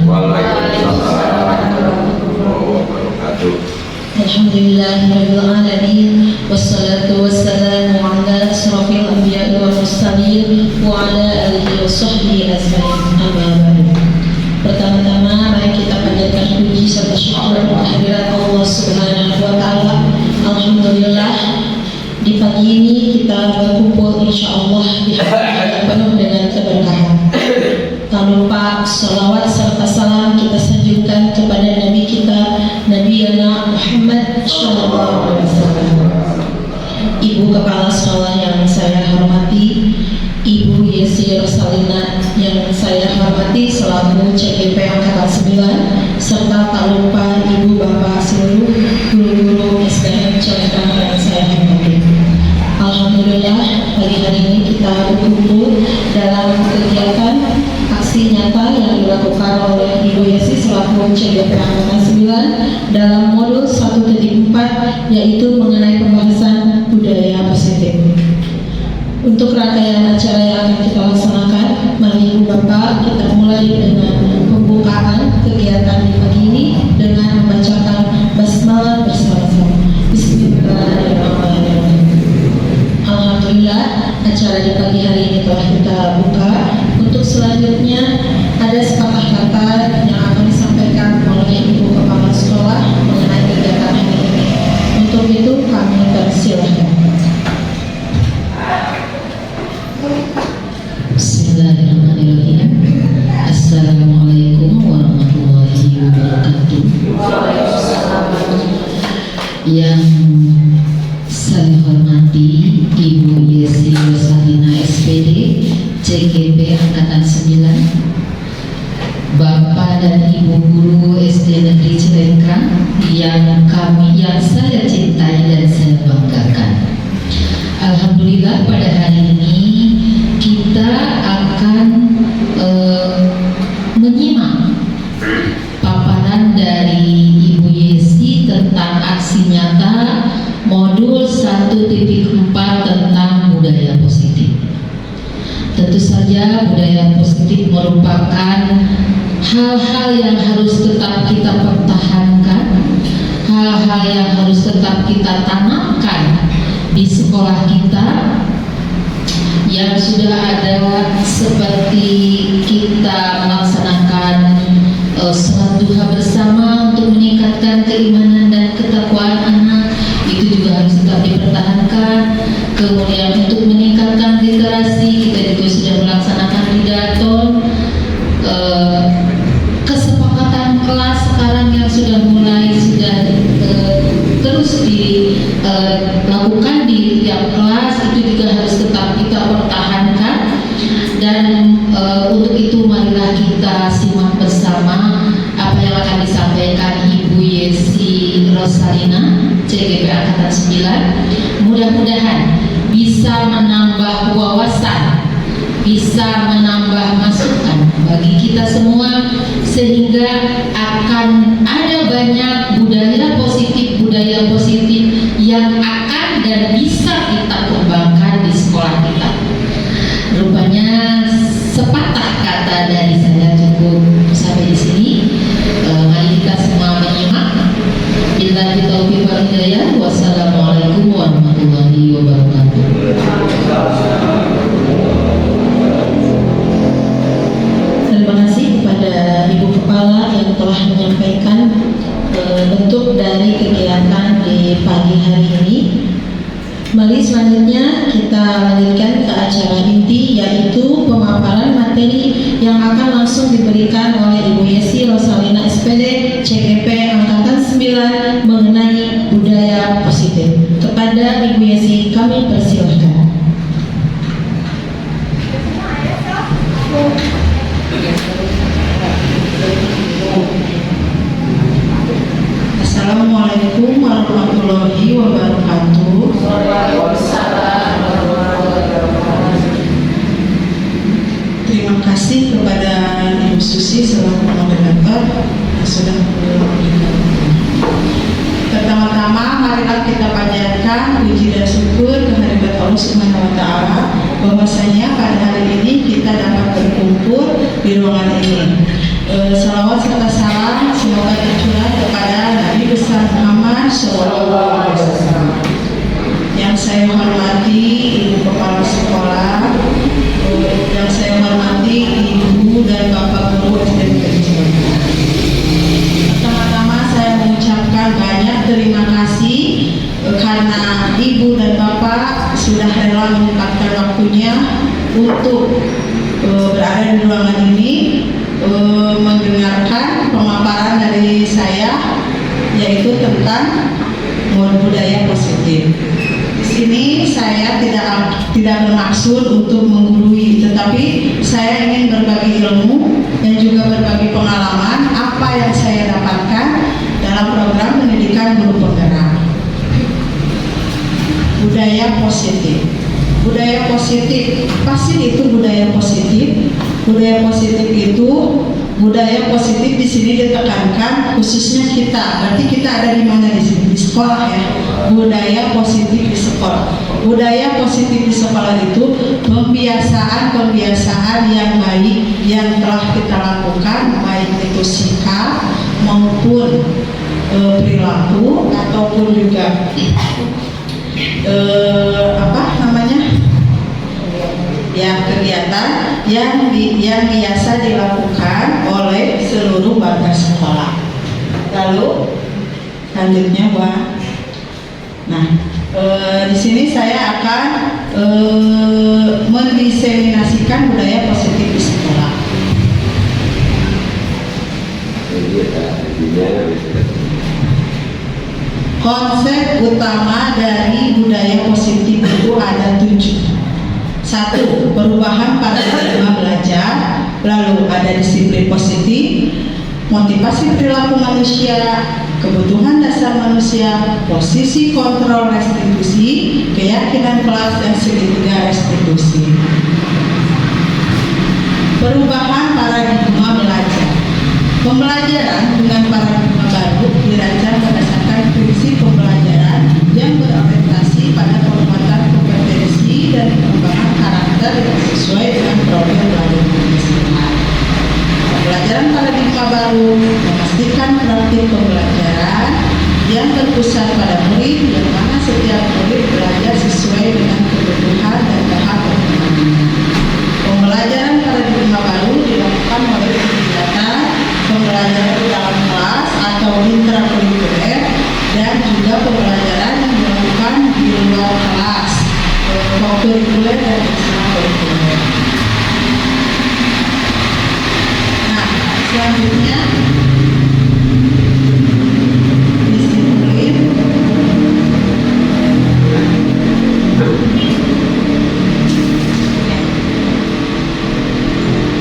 Waalaikumsalam warahmatullahi wabarakatuh. Alhamdulillahirabbil alamin wassalatu wassalamu ala asrofil anbiya'i wal mursalin wa ala alihi washabbihi ajmain. Amma ba'du. Pertama-tama mari kita panjatkan puji serta syukur kehadirat Allah Subhanahu wa taala. Alhamdulillah di pagi ini kita berkumpul insyaallah di hari yang penuh dengan keberkahan. Tak lupa salawat serta salam kita sanjungkan kepada Nabi kita Nabi Muhammad Sallallahu Alaihi Wasallam. Ibu Kepala Sekolah yang saya hormati, Ibu Yesi Rosalina yang saya hormati selaku CGP Angkatan 9, serta tak lupa Ibu Bapak seluruh guru-guru SDM Cilengkang yang saya hormati. Alhamdulillah pagi hari ini kita berkumpul dalam kegiatan aksi nyata yang dilakukan oleh Ibu Yesi selaku CGP Angkatan 9 dalam modul 1.4 yaitu mengenai pembahasan budaya positif. Untuk rangkaian acara yang akan kita laksanakan, mari Ibu Bapak kita mulai dengan pembukaan kegiatan di pagi ini dengan membacakan basmalah bersama-sama. Bismillahirrahmanirrahim. Alhamdulillah acara di pagi hari ini telah kita buka. Untuk selanjutnya ada sepatah kata yang akan disampaikan oleh Ibu Kepala Sekolah mengenai kegiatan hari ini. Untuk itu kami persilahkan. Bismillahirrahmanirrahim. Assalamualaikum warahmatullahi wabarakatuh. Yang saya hormati Ibu Yesi Rosalina SPD CGP Angkatan 9, Bapak dan Ibu Guru SD Negeri Cilengkang yang saya cintai dan saya banggakan. Alhamdulillah pada hari ini kita akan menyimak paparan dari Ibu Yesi tentang aksi nyata modul 1.4 tentang budaya positif. Tentu saja budaya positif merupakan hal-hal yang harus tetap kita pertahankan, hal-hal yang harus tetap kita tanamkan di sekolah kita, yang sudah ada seperti kita melaksanakan sholat duha bersama untuk meningkatkan keimanan dan ketakwaan anak, itu juga harus tetap dipertahankan. Kemudian untuk meningkatkan literasi kita juga sudah melaksanakan ridaton. Kesepakatan kelas sekarang yang sudah terus dilakukan di tiap kelas itu juga harus tetap kita pertahankan. Dan untuk itu marilah kita simak bersama apa yang akan disampaikan Ibu Yesi Rosalina CGP Angkatan 9. Mudah-mudahan bisa menambah wawasan, bisa menambah masukan bagi kita semua, sehingga akan ada banyak budaya positif yang akan dan bisa kita kembangkan di sekolah kita. Rupanya sepatah kata dari saya cukup sampai di sini. Mari kita semua menyimak. Billahi taufiq wal hidayah. Wassalamualaikum warahmatullahi wabarakatuh. Terima kasih kepada Ibu Kepala yang telah menyampaikan bentuk dari kegiatan di pagi hari ini. Mari selanjutnya kita lanjutkan ke acara inti, yaitu pemaparan materi yang akan langsung diberikan oleh Ibu Yesi Rosalina SPD CGP Angkatan 9 mengenai budaya positif. Kepada Ibu Yesi kami persilahkan. Assalamualaikum warahmatullahi wabarakatuh. Terima kasih kepada Ibu Susi selaku moderator yang sudah memberikan. Pertama-tama marilah kita panjatkan puji dan syukur kehadirat Allah Subhanahu wa taala bahwasanya pada hari ini kita dapat berkumpul di ruangan ini. Salawat serta salam semoga tercurah kepada Nabi besar Muhammad SAW. Yang saya hormati Ibu Kepala Sekolah, yang saya hormati Ibu dan Bapak Guru SD Negeri Cirebon. Pertama-tama saya mengucapkan banyak terima kasih karena Ibu dan Bapak sudah rela menyempatkan waktunya untuk berada di ruangan ini mendengarkan pemaparan dari saya, yaitu tentang budaya positif. Di sini saya tidak bermaksud untuk menggurui, tetapi saya ingin berbagi ilmu dan juga berbagi pengalaman apa yang saya dapatkan dalam program pendidikan guru penggerak. Budaya positif. Budaya positif, pasti itu budaya positif. Budaya positif itu, budaya positif di sini ditekankan khususnya kita. Berarti kita ada di mana di sini? Di sekolah ya. Budaya positif di sekolah. Budaya positif di sekolah itu pembiasaan yang baik yang telah kita lakukan, baik itu sikap maupun perilaku ataupun juga kegiatan yang biasa dilakukan oleh seluruh warga sekolah. Lalu selanjutnya di sini saya akan mendiseminasikan budaya positif di sekolah. Konsep utama dari budaya positif itu ada 7. 1. Perubahan paradigma belajar. Lalu ada disiplin positif, motivasi perilaku manusia, kebutuhan dasar manusia, posisi kontrol restitusi, keyakinan kelas dan segitiga restitusi. Perubahan paradigma belajar. Pembelajaran dengan paradigma baru dirancang berdasarkan prinsip pembelajaran yang berorientasi pada penguatan kompetensi dan pengembangan karakter yang sesuai dengan profil pelajar masing-masing. Pembelajaran paradigma baru memastikan praktik pembelajaran yang berpusat pada murid, yang mana setiap murid belajar sesuai dengan kebutuhan dan tahap perkembangannya. Pembelajaran paradigma baru dilakukan melalui kegiatan pembelajaran dalam kelas atau intrakurikuler dan juga pembelajaran yang dilakukan di luar kelas, kurikuler dan ekstrakurikuler. Nah, selanjutnya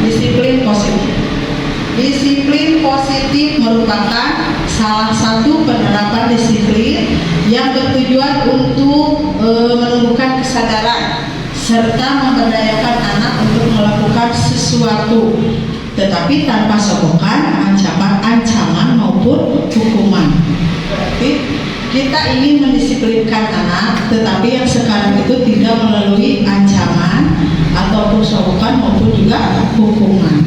disiplin positif. Disiplin positif merupakan salah satu penerapan disiplin yang bertujuan untuk menumbuhkan kesadaran serta memberdayakan anak untuk melakukan sesuatu, tetapi tanpa sokongan, ancaman maupun hukuman. Berarti kita ingin mendisiplinkan anak, tetapi yang sekarang itu tidak melalui ancaman ataupun sokongan maupun juga hukuman.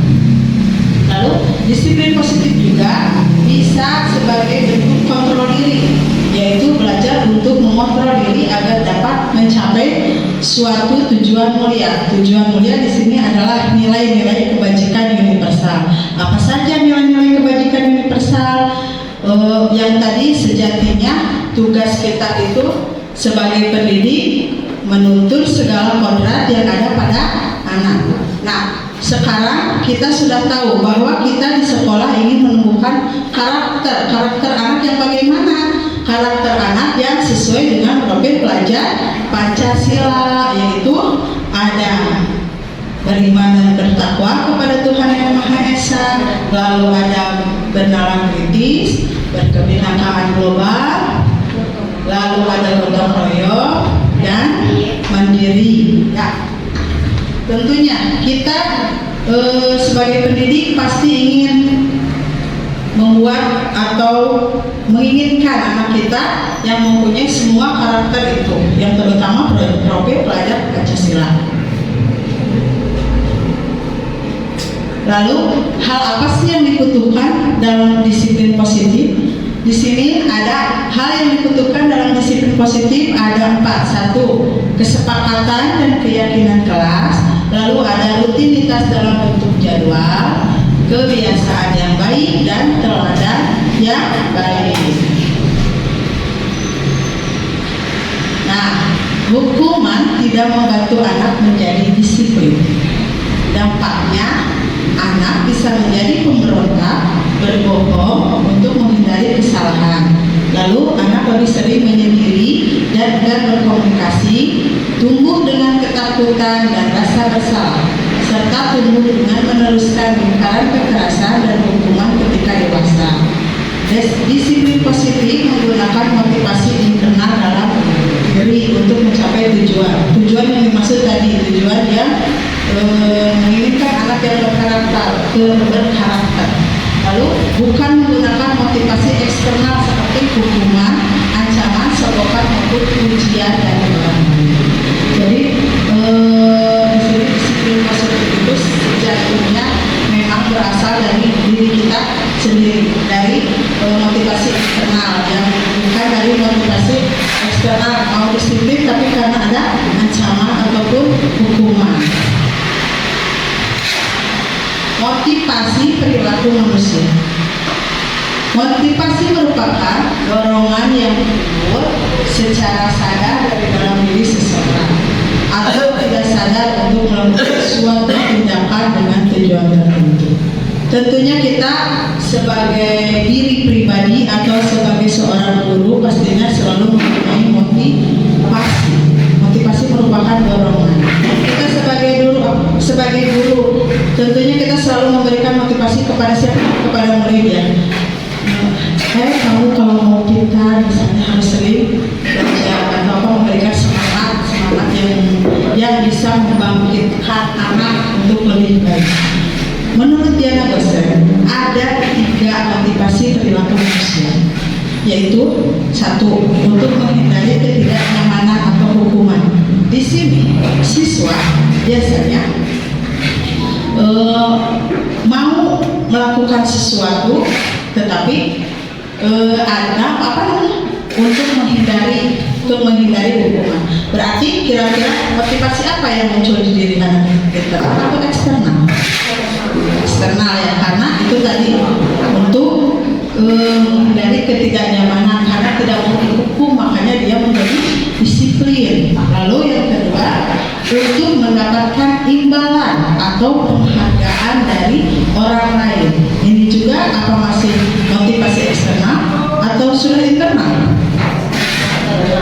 Lalu disiplin positif juga bisa sebagai bentuk kontrol diri, yaitu belajar untuk mengontrol diri agar dapat mencapai suatu tujuan mulia. Tujuan mulia di sini adalah nilai-nilai kebajikan universal. Apa saja nilai-nilai kebajikan universal? Yang tadi sejatinya tugas kita itu sebagai pendidik menuntun segala kodrat yang ada pada anak. Nah, sekarang kita sudah tahu bahwa kita di sekolah ingin menumbuhkan karakter anak yang bagaimana? Karakter anak yang sesuai dengan profil pelajar Pancasila, yaitu ada beriman dan bertakwa kepada Tuhan Yang Maha Esa, lalu ada bernalar kritis, berkebinekaan global, lalu ada gotong royong dan mandiri. Ya, tentunya kita sebagai pendidik pasti ingin membuat atau menginginkan anak kita yang mempunyai semua karakter itu, yang terutama profil pelajar Pancasila. Lalu hal apa sih yang Di sini ada hal yang dibutuhkan dalam disiplin positif, ada 4. 1. Kesepakatan dan keyakinan kelas. Lalu ada rutinitas dalam bentuk jadwal, kebiasaan yang baik, dan teladan yang baik. Nah, hukuman tidak membantu anak menjadi disiplin. Dampaknya, anak bisa menjadi pemberontak, berbohong untuk menghindari kesalahan. Lalu anak lebih sering menyendiri dan enggan berkomunikasi, tumbuh dengan ketakutan dan rasa bersalah, serta tumbuh dengan meneruskan lingkaran kekerasan dan hukuman ketika dewasa. Disiplin positif menggunakan motivasi internal dalam diri untuk mencapai tujuan. Tujuan yang dimaksud tadi, tujuan yang menginginkan anak yang berkarakter. Lalu bukan menggunakan motivasi eksternal seperti hukuman, ancaman, sogokan maupun ujian dari orang lain. Jadi di sini disiplin positif itu sejatinya memang berasal dari diri kita sendiri, dari motivasi eksternal, yang bukan dari motivasi eksternal mau disiplin tapi karena ada ancaman ataupun hukuman. Motivasi perilaku manusia. Motivasi merupakan dorongan yang timbul secara sadar dari dalam diri seseorang atau tidak sadar untuk melakukan suatu tindakan dengan tujuan tertentu. Tentunya kita sebagai diri pribadi atau sebagai seorang guru pastinya selalu mempunyai motivasi. Motivasi merupakan dorongan. Kita sebagai guru tentunya kita selalu memberikan motivasi kepada siapa? Kepada murid ya. Kamu kalau mau pintar misalnya harus sering belajar atau apa, memberikan semangat yang bisa membangkitkan anak untuk lebih baik. Menurut Diana Goser, ada 3 motivasi perilaku manusia, yaitu 1. Untuk menghindari ketidaknyamanan atau hukuman. Di sini siswa biasanya mau melakukan sesuatu, tetapi ada untuk menghindari hukuman. Berarti kira-kira motivasi apa yang muncul di diri anak kita? Atau eksternal? Eksternal ya, karena itu tadi untuk menghindari ketidaknyamanan, karena tidak mau dihukum makanya dia menjadi disiplin. Lalu yang kedua, untuk mendapatkan imbalan atau penghargaan dari orang lain. Ini juga apa masih motivasi eksternal atau sudah internal?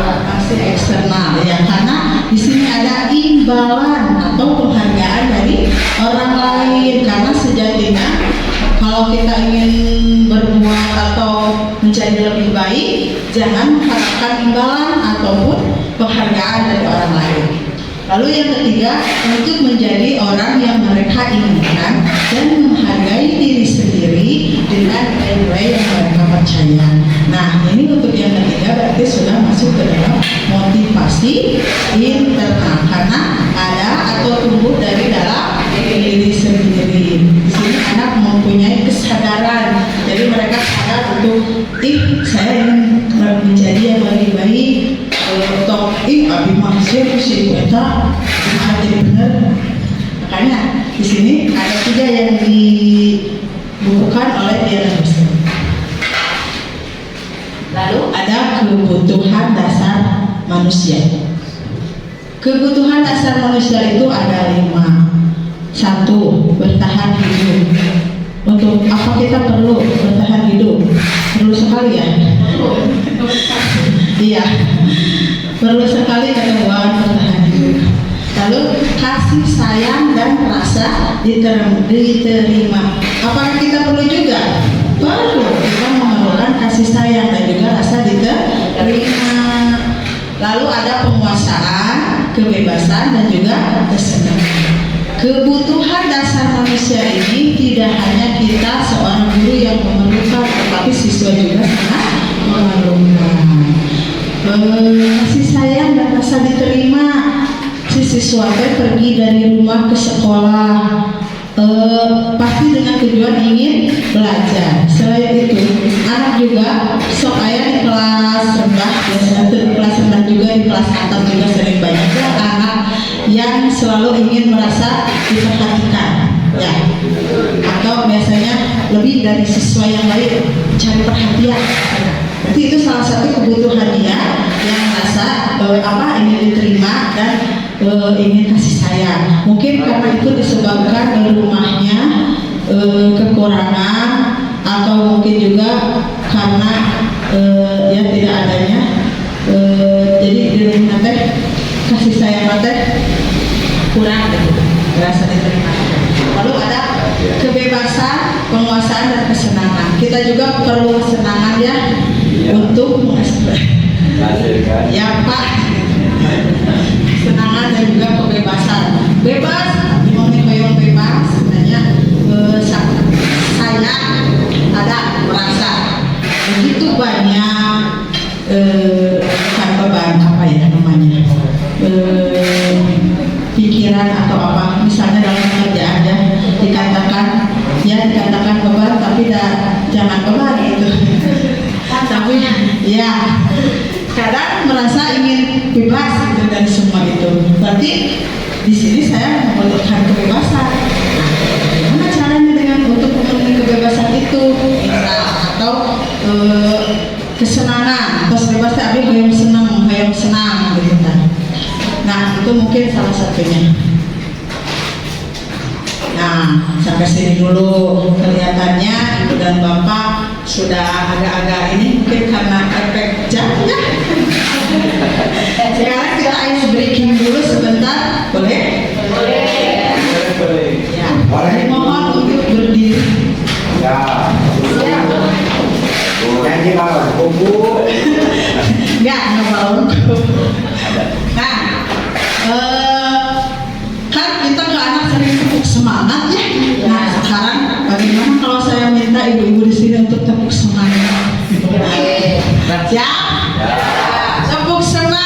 Masih eksternal ya, karena di sini ada imbalan atau penghargaan dari orang lain. Karena sejatinya kalau kita ingin berbuat atau menjadi lebih baik, jangan mengharapkan imbalan ataupun penghargaan dari orang lain. Lalu yang ketiga, untuk menjadi orang yang mereka inginkan dan menghargai diri sendiri dengan nilai-nilai yang mereka percaya. Nah, ini untuk yang ketiga berarti sudah masuk ke dalam motivasi internal, karena ada atau tumbuh dari dalam diri sendiri. Di sini anak mempunyai kesadaran, jadi mereka sadar untuk saya ingin menjadi yang lebih baik. Atau abi manusia sih kita jadi benar. Makanya di sini ada 3 yang dibukukan oleh Diana Goser. Lalu ada kebutuhan dasar manusia. Kebutuhan dasar manusia itu ada 5. 1. Bertahan hidup. Untuk apa kita perlu bertahan hidup? Perlu sekali ya? Iya, perlu sekali keteguhan bertahan hidup. Lalu kasih sayang dan rasa diterima. Apakah kita perlu juga? Perlu. Kita memerlukan kasih sayang dan juga rasa diterima. Lalu ada penguasaan, kebebasan dan juga kesenangan. Kebutuhan dasar manusia ini tidak hanya kita seorang guru yang memerlukan, tetapi siswa juga sangat memerlukan. Kasih sayang dan rasa diterima. Si siswa pergi dari rumah ke sekolah pasti dengan tujuan ingin belajar. Selain itu, anak juga sok aya di kelas rendah, biasanya tuh di kelas rendah juga, di kelas atas juga sering banyak ya anak yang selalu ingin merasa diperhatikan, ya. Atau biasanya lebih dari siswa yang lain cari perhatian. Berarti itu salah satu kebutuhan dia yang merasa ingin diterima dan ingin kasih sayang. Mungkin karena itu disebabkan di rumahnya kekurangan, atau mungkin juga karena ya tidak adanya jadi di rumah teh kasih sayang teh kurang gitu, merasa diterima. Lalu ada kebebasan, penguasaan dan kesenangan. Kita juga perlu kesenangan ya untuk mengekspresikan. Ya Pak, kesenangan dan juga kebebasan. Bebas, ngomong bebas, sebenarnya saya ada merasa begitu banyak bukan beban apa ya namanya pikiran atau apa, misalnya dalam pekerjaan ya dikatakan beban, tapi jangan beban gitu. Tapi ya kadang merasa ingin bebas gitu dari semua itu. Berarti di sini saya membutuhkan kebebasan. Bagaimana caranya dengan untuk memenuhi kebebasan itu? Atau kesenangan atau bebasnya abi hayang senang gitu kan. Nah, itu mungkin salah satunya. Nah, sampai sini dulu. Kelihatannya Ibu dan Bapak sudah agak-agak ini, mungkin karena efek jam ya. Sekarang kita ice breaking dulu sebentar, boleh? Boleh. Ya. Mohon untuk berdiri. Ya. Nyanyi malam kubu. Nggak mau. Nah, kan kita ke anak sering tepuk semangat ya. Nah, sekarang bagaimana kalau saya minta ibu-ibu di sini untuk tepuk semangat? Ya, tepuk semangat.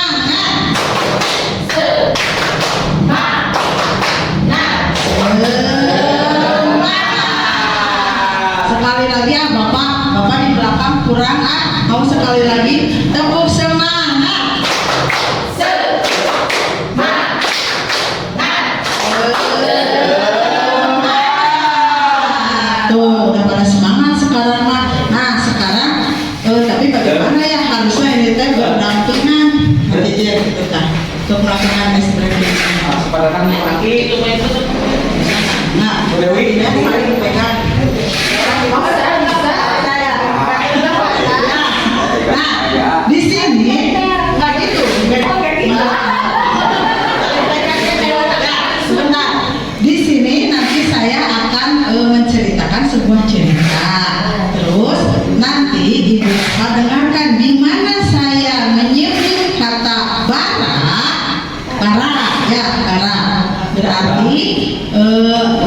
Sekali lagi ya Bapak di belakang kurang mau sekali lagi tepuk semangat. Tuh udah pada semangat sekarang mah. Nah sekarang tapi bagaimana ya, harusnya ini teh berdampingan aja gitu kan untuk melakukan ekspresi. Sepadakan kaki. Nah, ini saling pegang. Nah, di sini nggak gitu. Sebentar. Di sini nanti saya akan menceritakan sebuah cerita. Terus nanti Ibu Bapak dengarkan di mana saya menyebut kata bara. Berarti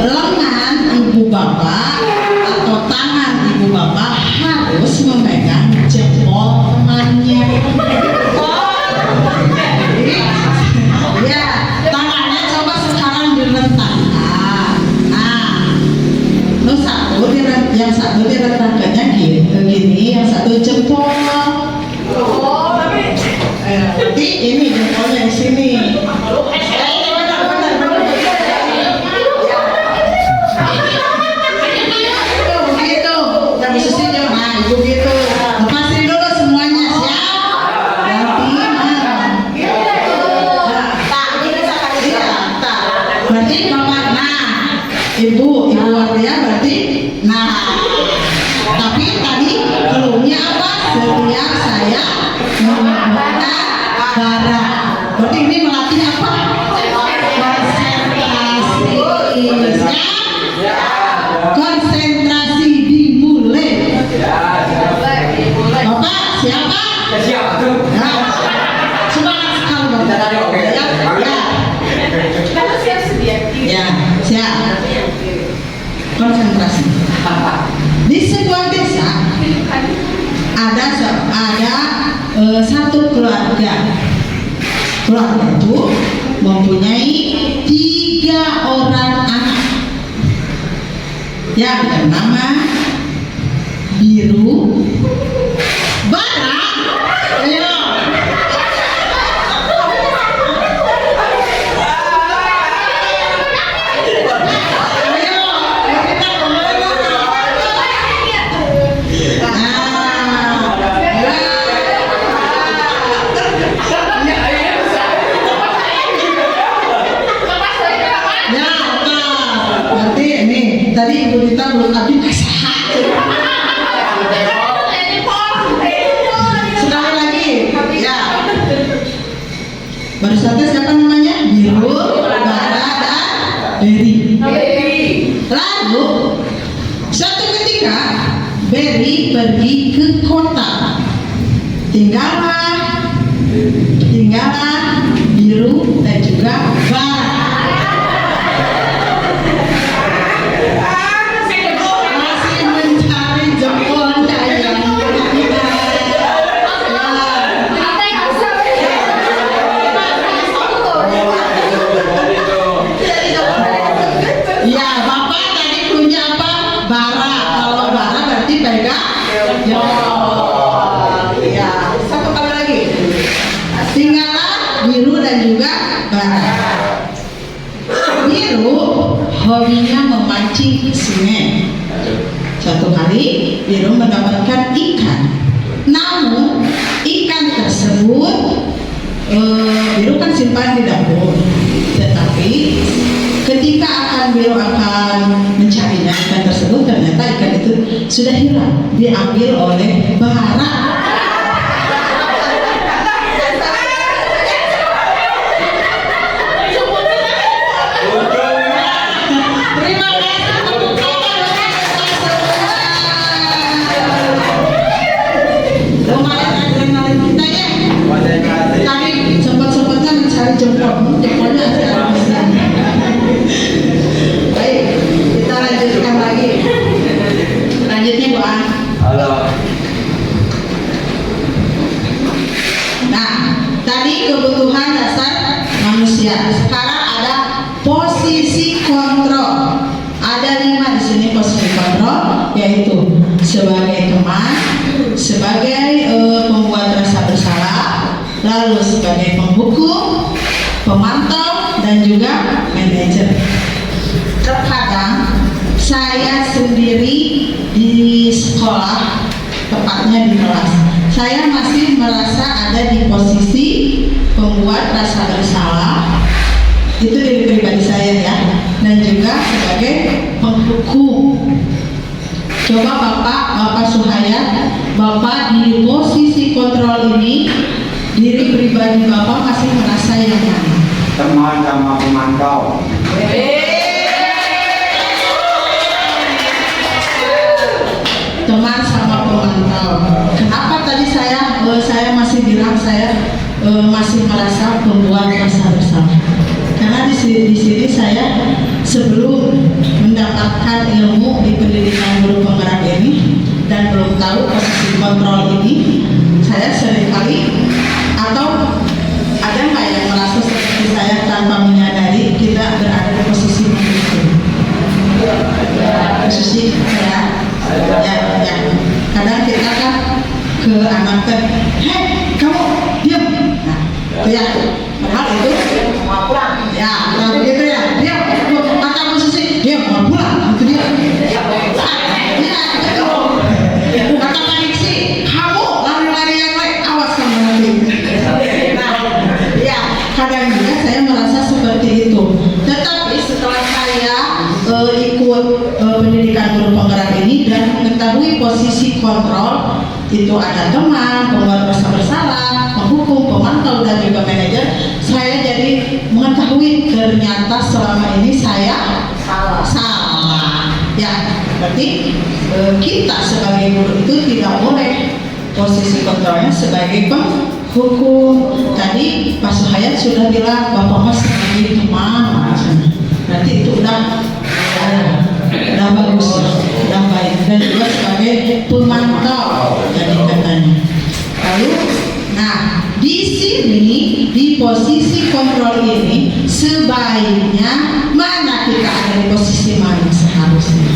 lengan Ibu Bapak atau tangan Ibu Bapak harus memegang jempol temannya. Ya, tangannya coba sekarang direntangkan. Nah, yang satu direntangkannya gini, yang satu jempol. Berarti ini jempolnya di sini. Ibu Arya berarti tapi tadi keluhnya apa? Setiap saya menggunakan bara, berarti ini melatih apa? Konsentrasi dimulai. Bapak siapa? Siapa tuh? Semangat sekali Bapak. Ya, siap. Konsentrasi. Di sebuah desa ada satu keluarga. Keluarga itu mempunyai 3 orang anak yang bernama ketika Berry pergi ke kota, tinggallah biru dan juga barat. Masih mencari jempol saya. Ya, Bapak tadi punya apa? Bara. Kalau bara berarti pegang jempol. Ya, satu kali lagi. Tinggallah biru dan juga barat. Biru hobinya memancing di sungai. Suatu kali biru mendapatkan ikan. Namun ikan tersebut biru kan simpan di dapur. Tetapi ketika biru akan mencarinya ikan tersebut, ternyata ikan itu sudah hilang, diambil oleh barat. Terima kasih tepuk tangan. Lumayan adrenalin kita ya. Tadi sempat-sempatnya mencari jempolnya ada di sini. Baik, kita lanjutkan lagi. Lanjutnya Bu An. Halo. Nah, tadi kebutuhan dasar manusia. Sekarang ada posisi kontrol. Ada 5 di sini posisi kontrol, yaitu sebagai teman, sebagai pembuat rasa bersalah, lalu sebagai penghukum, pemantau, dan juga manajer. Terkadang saya sendiri di sekolah, tepatnya di kelas, saya masih merasa ada di posisi pembuat rasa bersalah. Itu dari pribadi saya ya, dan juga sebagai penghukum. Coba Bapak Suhayat, Bapak di posisi kontrol ini, diri pribadi Bapak masih merasa yang mana? Teman sama pemantau. Teman sama pemantau. Kenapa tadi saya masih bilang saya masih merasa pembuat rasa bersalah? Karena di sini saya sebelum mendapatkan ilmu di pendidikan guru penggerak ini dan belum tahu posisi kontrol ini, saya seringkali atau ada nggak yang merasa seperti saya tanpa menyadari kita berada di posisi menghukum? Posisi ya. Kadang kita kan ke anak hei kamu diam. Nah, itu ya. Padahal itu mau pulang. Ya, nah begitu ya. Diam. Kata posisi diam mau pulang. Itu dia. Ya, betul. Kata prediksi kamu lari-lari yang lain, awas kamu nanti. Nah, ya kadang juga saya merasa seperti itu. Tetapi setelah saya ikut pendidikan guru penggerak ini dan mengetahui posisi kontrol, itu ada teman, pembuat rasa bersalah, penghukum, pemantau, dan juga manajer, saya jadi mengetahui ternyata selama ini saya salah. Ya, berarti kita sebagai guru itu tidak boleh posisi kontrolnya sebagai penghukum. Tadi Pak Suhayat sudah bilang Bapak Mas sebagai teman, berarti itu udah bagus, udah baik, dan juga sebagai pemantau jadi katanya. Lalu, nah di sini di posisi kontrol ini sebaiknya mana kita ada di posisi mana seharusnya?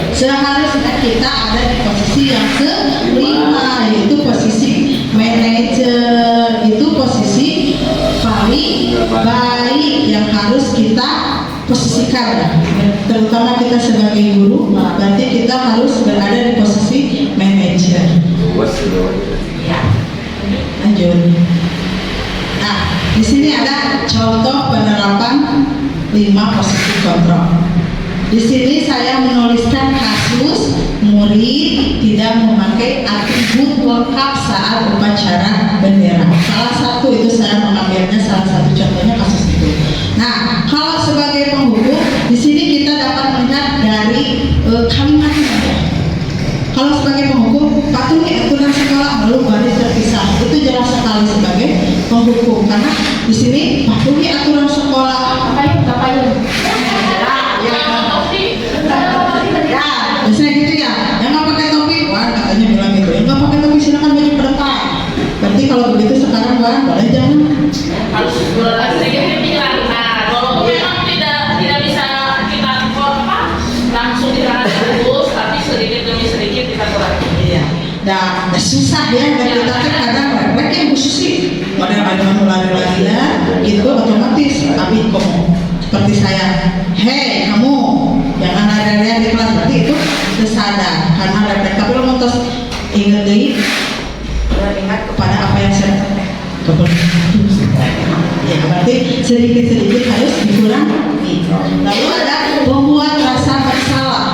Seharusnya kita ada di posisi yang kelima, yaitu posisi manajer. Itu posisi paling baik yang harus kita posisikan ya. Terutama kita sebagai guru, berarti kita harus berada di posisi manajer. Ya. Lanjut. Nah, di sini ada contoh penerapan 5 posisi kontrol. Di sini saya menuliskan kasus murid tidak memakai atribut lengkap saat upacara bendera. Salah satu itu saya mengambilnya, salah satu contohnya kasus itu. Nah, kalau sebagai penghukum, di sini kita dapat melihat dari kalimatnya aja. Kalau sebagai penghukum, patuhi aturan sekolah lalu baris terpisah. Itu jelas sekali sebagai penghukum karena di sini patuhi aturan sekolah. Ngapain? Ya, biasanya gitu ya. Yang nggak pakai topi, Wan katanya bilang gitu. Yang nggak pakai topi silakan baju ke depan. Berarti kalau begitu sekarang Wan boleh jangan. Harus sedikit pikiran. Nah, kalau memang tidak bisa kita langsung ditangan terus, tapi sedikit demi sedikit kita kurangi. Iya. Nah, susah ya dan kita kan kadang mereka yang khusus sih. Model ada lari-lari ya, itu otomatis tapi kamu seperti saya. Hei kamu, jangan lari-lari di kelas, berarti itu tersadar karena refleks. Tapi lo mau terus ingat deh, ingat kepada apa yang saya sampaikan. Ya berarti sedikit-sedikit harus dikurangi. Lalu ada membuat rasa bersalah.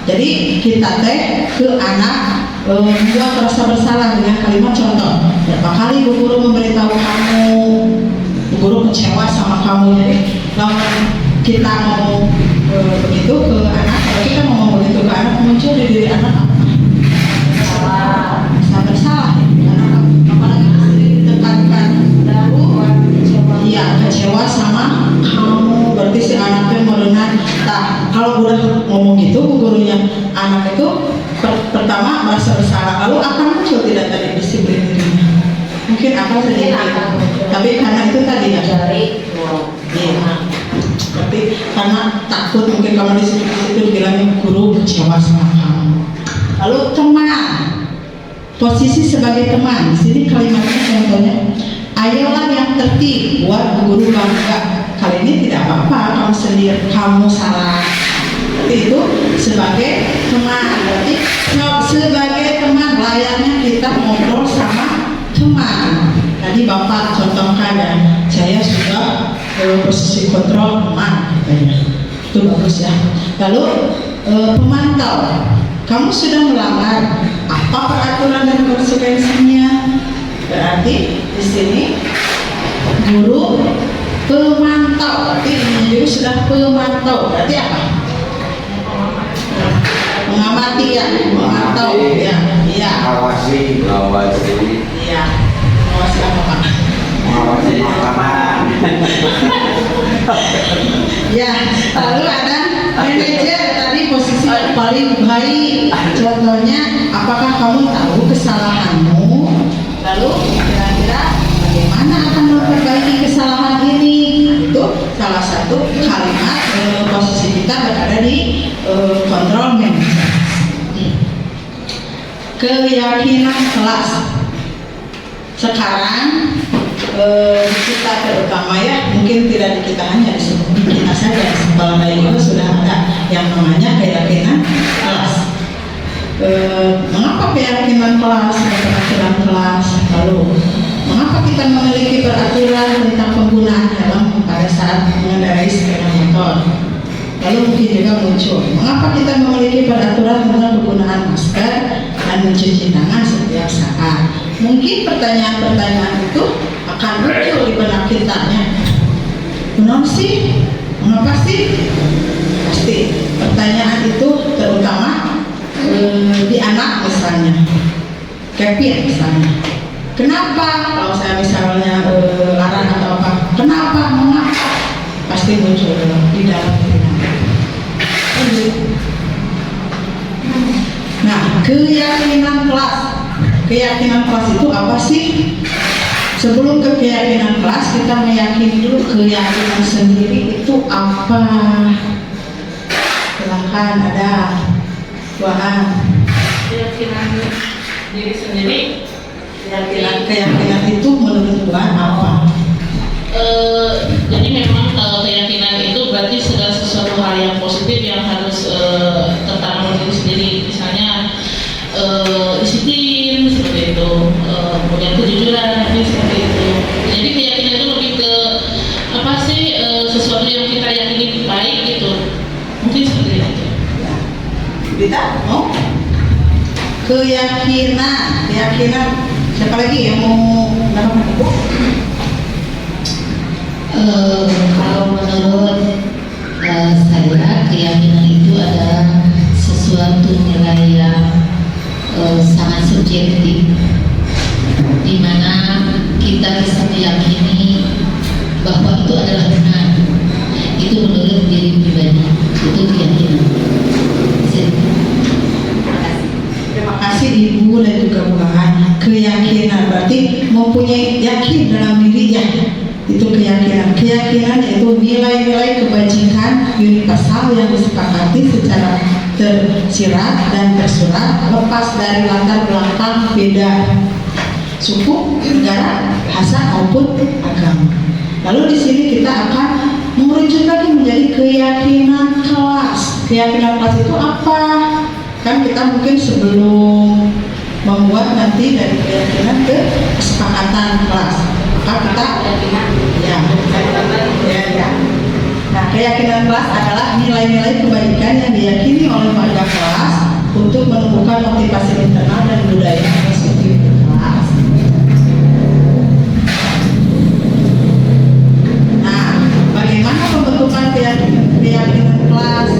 Jadi kita teh ke anak membuat rasa bersalah dengan kalimat contoh. Berapa kali bu guru memberitahu kamu, bu guru kecewa sama kamu. Jadi kalau kita mau begitu ke anak, kalau kita mau begitu ke anak, muncul di diri anak apa? Rasa bersalah. Karena apalagi sering ditekankan iya kecewa sama kamu, berarti si anaknya merenang. Nah, kalau udah ngomong gitu bu gurunya, anak itu pertama merasa bersalah, lalu akan muncul tidak tadi disiplin dirinya. Mungkin akan sedikit, tapi karena itu tadi ya. Iya. Berarti karena takut mungkin kalau disiplin bilangnya guru kecewa sama kamu. Lalu teman, posisi sebagai teman, di sini kalimatnya contohnya. Ayolah yang tertib, buat guru bangga. Kali ini tidak apa-apa, kamu sendiri, kamu salah. Berarti itu sebagai teman. Berarti sebagai teman layaknya kita ngobrol sama teman. Tadi Bapak contohkan ya, saya sudah posisi kontrol teman, katanya. Itu bagus ya. Lalu pemantau, kamu sudah melanggar apa peraturan dan konsekuensinya? Berarti di sini guru pemantau, berarti ini juga sudah pemantau. Berarti apa? Mengamati ya, memantau ya, iya. Awasi. Iya. Mengawasi apa Pak? Mengawasi makanan. Ya, lalu ada manajer tadi posisi yang paling baik. Contohnya, apakah kamu tahu kesalahanmu? Lalu kira-kira bagaimana akan memperbaiki kesalahan ini? Itu salah satu kalimat posisi kita berada di kontrol manager. Keyakinan kelas. Sekarang kita terutama ya, mungkin tidak di kita hanya di kita saja, di sekolah lain juga sudah ada yang namanya keyakinan kelas. Mengapa keyakinan kelas, keteraturan kelas? Lalu mengapa kita memiliki peraturan tentang penggunaan helm pada saat mengendarai sepeda motor? Lalu mungkin juga muncul, mengapa kita memiliki peraturan tentang penggunaan masker dan mencuci tangan setiap saat? Mungkin pertanyaan-pertanyaan itu akan muncul di benak kita ya. Kenapa sih? Mengapa sih? Pasti pertanyaan itu terutama di anak misalnya, Kevin misalnya. Kenapa? Kalau saya misalnya larang atau apa? Kenapa? Mengapa? Pasti muncul di dalam diri. Nah, keyakinan kelas. Keyakinan kelas itu apa sih? Sebelum ke keyakinan kelas, kita meyakini dulu keyakinan sendiri itu apa. Silahkan ada Tuhan. Keyakinan diri sendiri. Keyakinan itu menurut Tuhan apa? Jadi memang keyakinan itu berarti segala sesuatu hal yang positif yang harus tertanam diri sendiri. Misalnya disiplin seperti itu, kemudian kejujuran seperti itu. Jadi keyakinan itu lebih ke apa sih, sesuatu yang kita yakini baik gitu. Mungkin seperti itu. Kita mau keyakinan. Siapa lagi yang mau mendapatkan ibu? Kalau menurut saya keyakinan itu adalah sesuatu suatu nilai yang sangat subjektif, di mana kita bisa meyakini bahwa itu adalah benar. Itu menurut diri pribadi, itu keyakinan. Terima kasih Ibu dan juga Bukahan. Keyakinan berarti mempunyai yakin dalam dirinya. Itu keyakinan. Keyakinan yaitu nilai-nilai kebajikan universal yang disepakati secara tersirat dan tersurat, lepas dari latar belakang beda suku, negara, bahasa maupun agama. Lalu di sini kita akan merujuk lagi menjadi keyakinan kelas. Keyakinan kelas itu apa? Kan kita mungkin sebelum membuat nanti dari keyakinan ke kesepakatan kelas, maka kita ya. Nah, keyakinan kelas adalah nilai-nilai kebaikan yang diyakini oleh warga kelas untuk menumbuhkan motivasi internal dan budaya positif kelas. Nah, bagaimana pembentukan keyakinan kelas?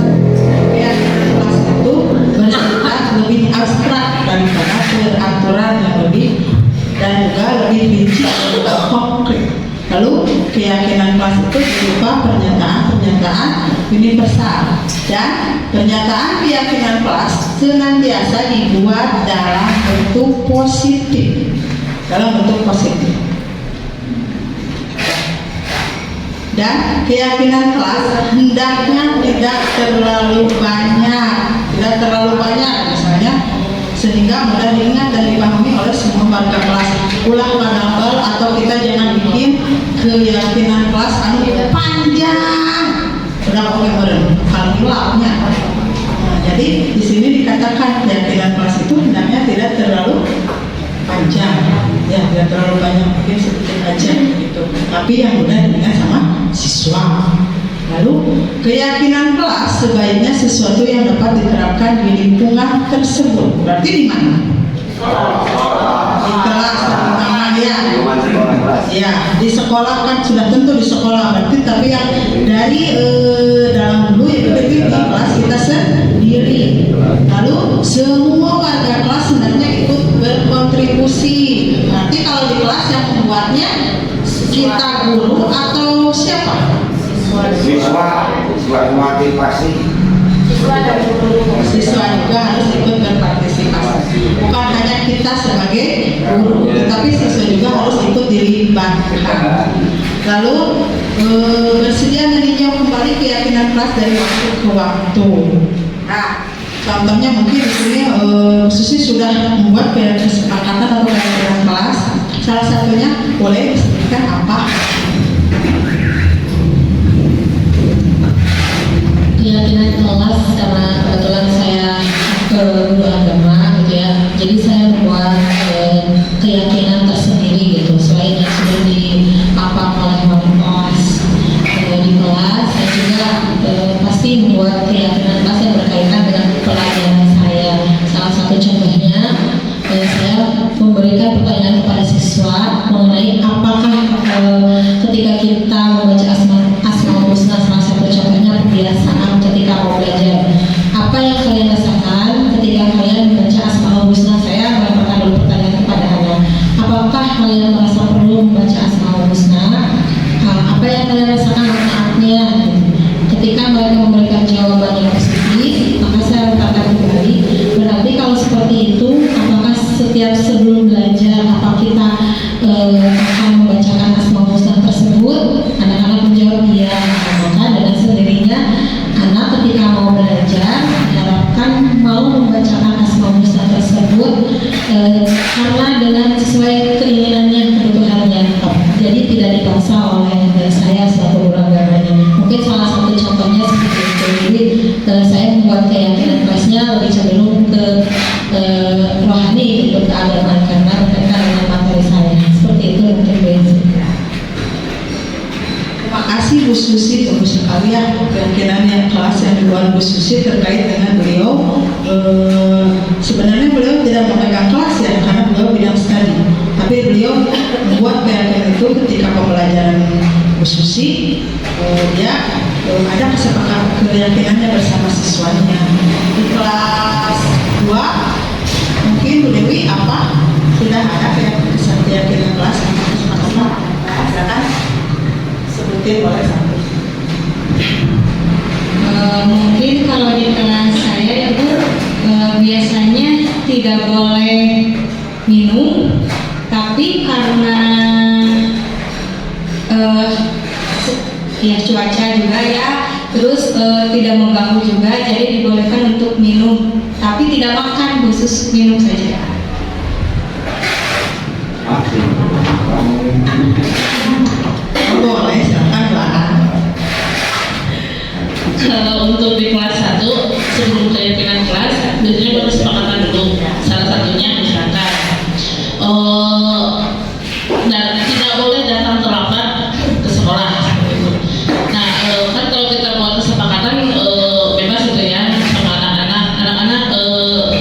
Keyakinan kelas itu bersifat lebih abstrak daripada peraturan yang lebih dan juga lebih rinci dan juga konkret. Lalu keyakinan kelas itu berupa pernyataan-pernyataan universal, dan pernyataan keyakinan kelas senantiasa dibuat dalam bentuk positif. Dan keyakinan kelas hendaknya tidak terlalu banyak, misalnya sehingga mudah diingat dan dipahami oleh semua warga kelas. Ulah kadambal atau kita jangan bikin keyakinan kelas panjang, udah oke meren kalkulanya. Nah, jadi di sini dikatakan keyakinan kelas itu hendaknya tidak terlalu panjang, ya tidak terlalu banyak, mungkin sedikit aja gitu, tapi yang mudah diingat sama siswa. Lalu keyakinan kelas sebaiknya sesuatu yang dapat diterapkan di lingkungan tersebut. Berarti di mana? Di kelas terutama ya. Ya, di sekolah kan sudah tentu di sekolah. Berarti tapi yang dari dalam dulu ya berarti di kelas kita sendiri. Lalu semua warga kelas sebenarnya ikut berkontribusi. Berarti kalau di kelas yang membuatnya kita guru atau siapa? Siswa motivasi. Siswa juga harus ikut berpartisipasi. Bukan hanya kita sebagai guru, tetapi siswa juga harus ikut dilibatkan. Lalu bersedia meninjau kembali keyakinan kelas dari waktu ke waktu. Nah, contohnya mungkin di sini Susi sudah membuat kesepakatan atau keyakinan kelas. Salah satunya boleh disebutkan apa? Keyakinan kelas, karena kebetulan saya guru agama gitu ya, jadi saya membuat keyakinan tersendiri gitu, selain yang sudah dipapak oleh wali kelas di kelas. Saya juga pasti membuat keyakinan kelas yang berkaitan dengan pelajaran saya. Salah satu contohnya, saya memberikan pertanyaan kepada siswa mengenai apakah ketika kita membaca Asmaul Husna, salah satu contohnya kebiasaan ketika mau belajar, apa yang kalian rasakan ketika kalian membaca Asmaul Husna? Saya melemparkan dulu pertanyaan kepada anak, apakah kalian merasa perlu membaca Asmaul Husna? Apa yang kalian rasakan manfaatnya? Ketika mereka memberikan jawaban yang positif, maka saya letakkan kembali, berarti kalau seperti itu, apakah setiap sebelum belajar apa kita akan membacakan Asmaul Husna tersebut? Anak-anak menjawab iya. Maka dengan sendirinya anak ketika mau belajar diharapkan mau membacakan Asmaul Husna tersebut karena dengan sesuai keinginannya, kebutuhannya, jadi tidak dipaksa oleh saya selaku guru agamanya. Mungkin salah satu contohnya seperti itu. Jadi saya membuat keyakinan kelasnya lebih cenderung ke rohani, untuk keagamaan, karena berkaitan dengan materi saya. Seperti itu mungkin basic. Terima kasih Bu Susi, Ibu sekalian. Keyakinan yang kelas yang dibuat Bu Susi terkait dengan beliau. Sebenarnya beliau tidak memegang kelas ya, karena beliau bidang studi. Tapi beliau membuat keyakinan itu ketika pembelajaran Bu Susi. Dia ada kesepakatan keyakinannya bersama siswanya di kelas Mungkin boleh satu. Mungkin kalau di kelas saya itu biasanya tidak boleh minum, tapi karena ya cuaca juga ya, terus tidak mengganggu juga, jadi dibolehkan untuk minum, tapi tidak makan, khusus minum saja. Boleh, silakan Pak. Kalau untuk di kelas 1 sebelum keyakinan kelas biasanya bersepakatan dulu. Salah satunya misalkan dan tidak boleh datang terlambat ke sekolah. Nah kan kalau kita buat kesepakatan bebas gitu ya sama anak-anak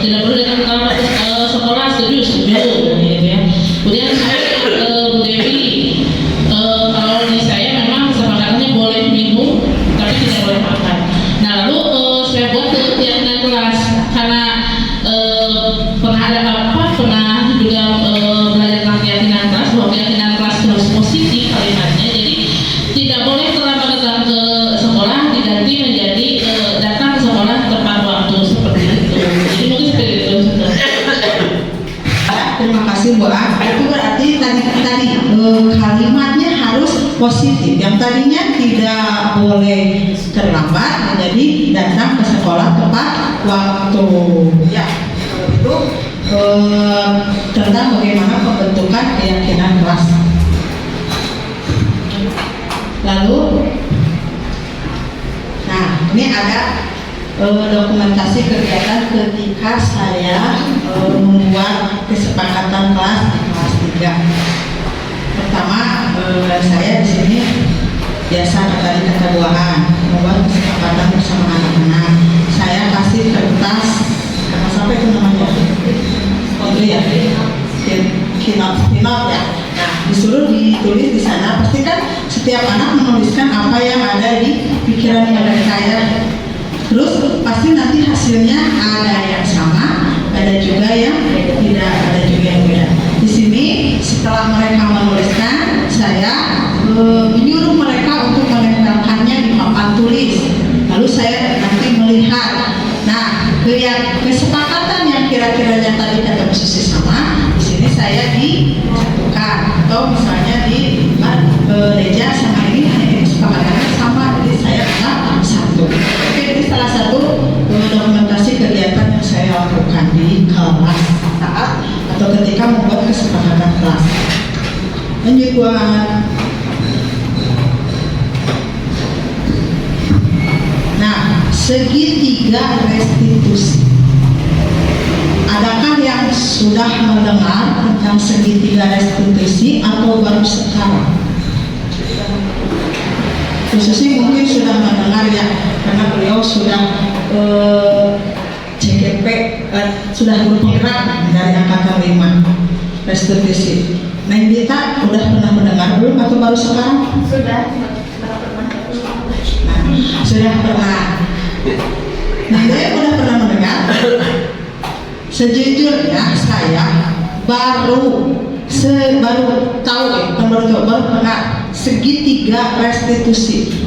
tidak boleh datang terlambat ke sekolah, setuju gitu ya. Kemudian saya Bu Dewi kalau di saya memang kesepakatannya boleh minum tapi tidak boleh makan. Nah lalu saya buat keyakinan kelas karena pernah juga belajar tentang keyakinan kelas bahwa keyakinan kelas harus positif kalimatnya. Jadi tidak boleh terlambat datang ke sekolah diganti menjadi datang ke sekolah tepat waktu seperti itu. Jadi mungkin seperti itu. Terima kasih Bu A. Itu berarti tadi kalimatnya harus positif. Yang tadinya tidak boleh terlambat menjadi datang ke sekolah tepat waktu. Ya, itu tentang bagaimana pembentukan keyakinan kelas. Lalu, nah ini ada dokumentasi kegiatan ketika saya membuat kesepakatan kelas di kelas 3. Pertama, saya di sini biasa kata buahan membuat kesepakatan bersama anak-anak. Saya kasih kertas apa itu namanya? Itu ya, kinot ya. Nah, disuruh ditulis di sana. Pastikan setiap anak menuliskan apa yang ada di pikiran mereka ya. Terus pasti nanti hasilnya ada yang sama, ada juga yang tidak, ada juga yang beda. Di sini setelah mereka menuliskan, saya menyuruh mereka untuk menempelkannya di papan tulis. Lalu saya nanti melihat, nah kesepakatan yang kira-kiranya tadi kata Bu Susi sama, di sini saya disatukan, atau misalnya di gereja sama ini kesepakatannya sama, jadi saya bilang satu. Oke, ini salah satu dokumentasi kegiatan yang saya lakukan di kelas saat atau ketika membuat kesepakatan kelas. Lanjut buat. Nah, segitiga restitusi. Adakah yang sudah mendengar tentang segitiga restitusi atau baru sekarang? Khususnya mungkin sudah mendengar ya, karena beliau sudah CGP sudah berpenggerak dari angkatan 5 restitusi. Nah, kita sudah pernah mendengar belum atau baru sekarang? Sudah. Sudah pernah. Nah, saya sudah pernah mendengar. Sejujurnya saya baru tahu baru pernah segitiga restitusi.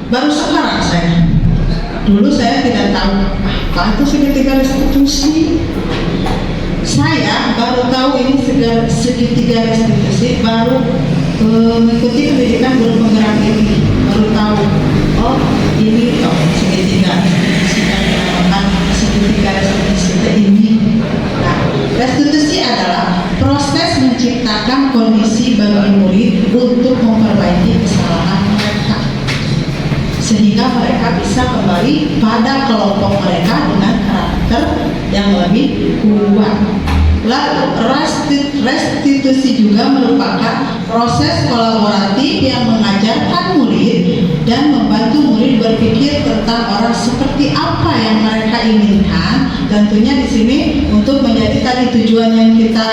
Baru sekarang saya. Dulu saya tidak tahu apa itu segitiga restitusi. Saya baru tahu ini segitiga restitusi, baru mengikuti pendidikan guru penggerak ini, baru tahu oh ini toh segitiga restitusi dan dinamakan segitiga restitusi ini. Nah, restitusi adalah proses menciptakan kondisi bagi murid untuk memperbaiki kesalahan mereka sehingga mereka bisa kembali pada kelompok mereka dengan karakter yang lebih kuat. Lalu restitusi juga merupakan proses kolaboratif yang mengajarkan murid dan membantu murid berpikir tentang orang seperti apa yang mereka inginkan. Tentunya di sini untuk menjadi tadi tujuan yang kita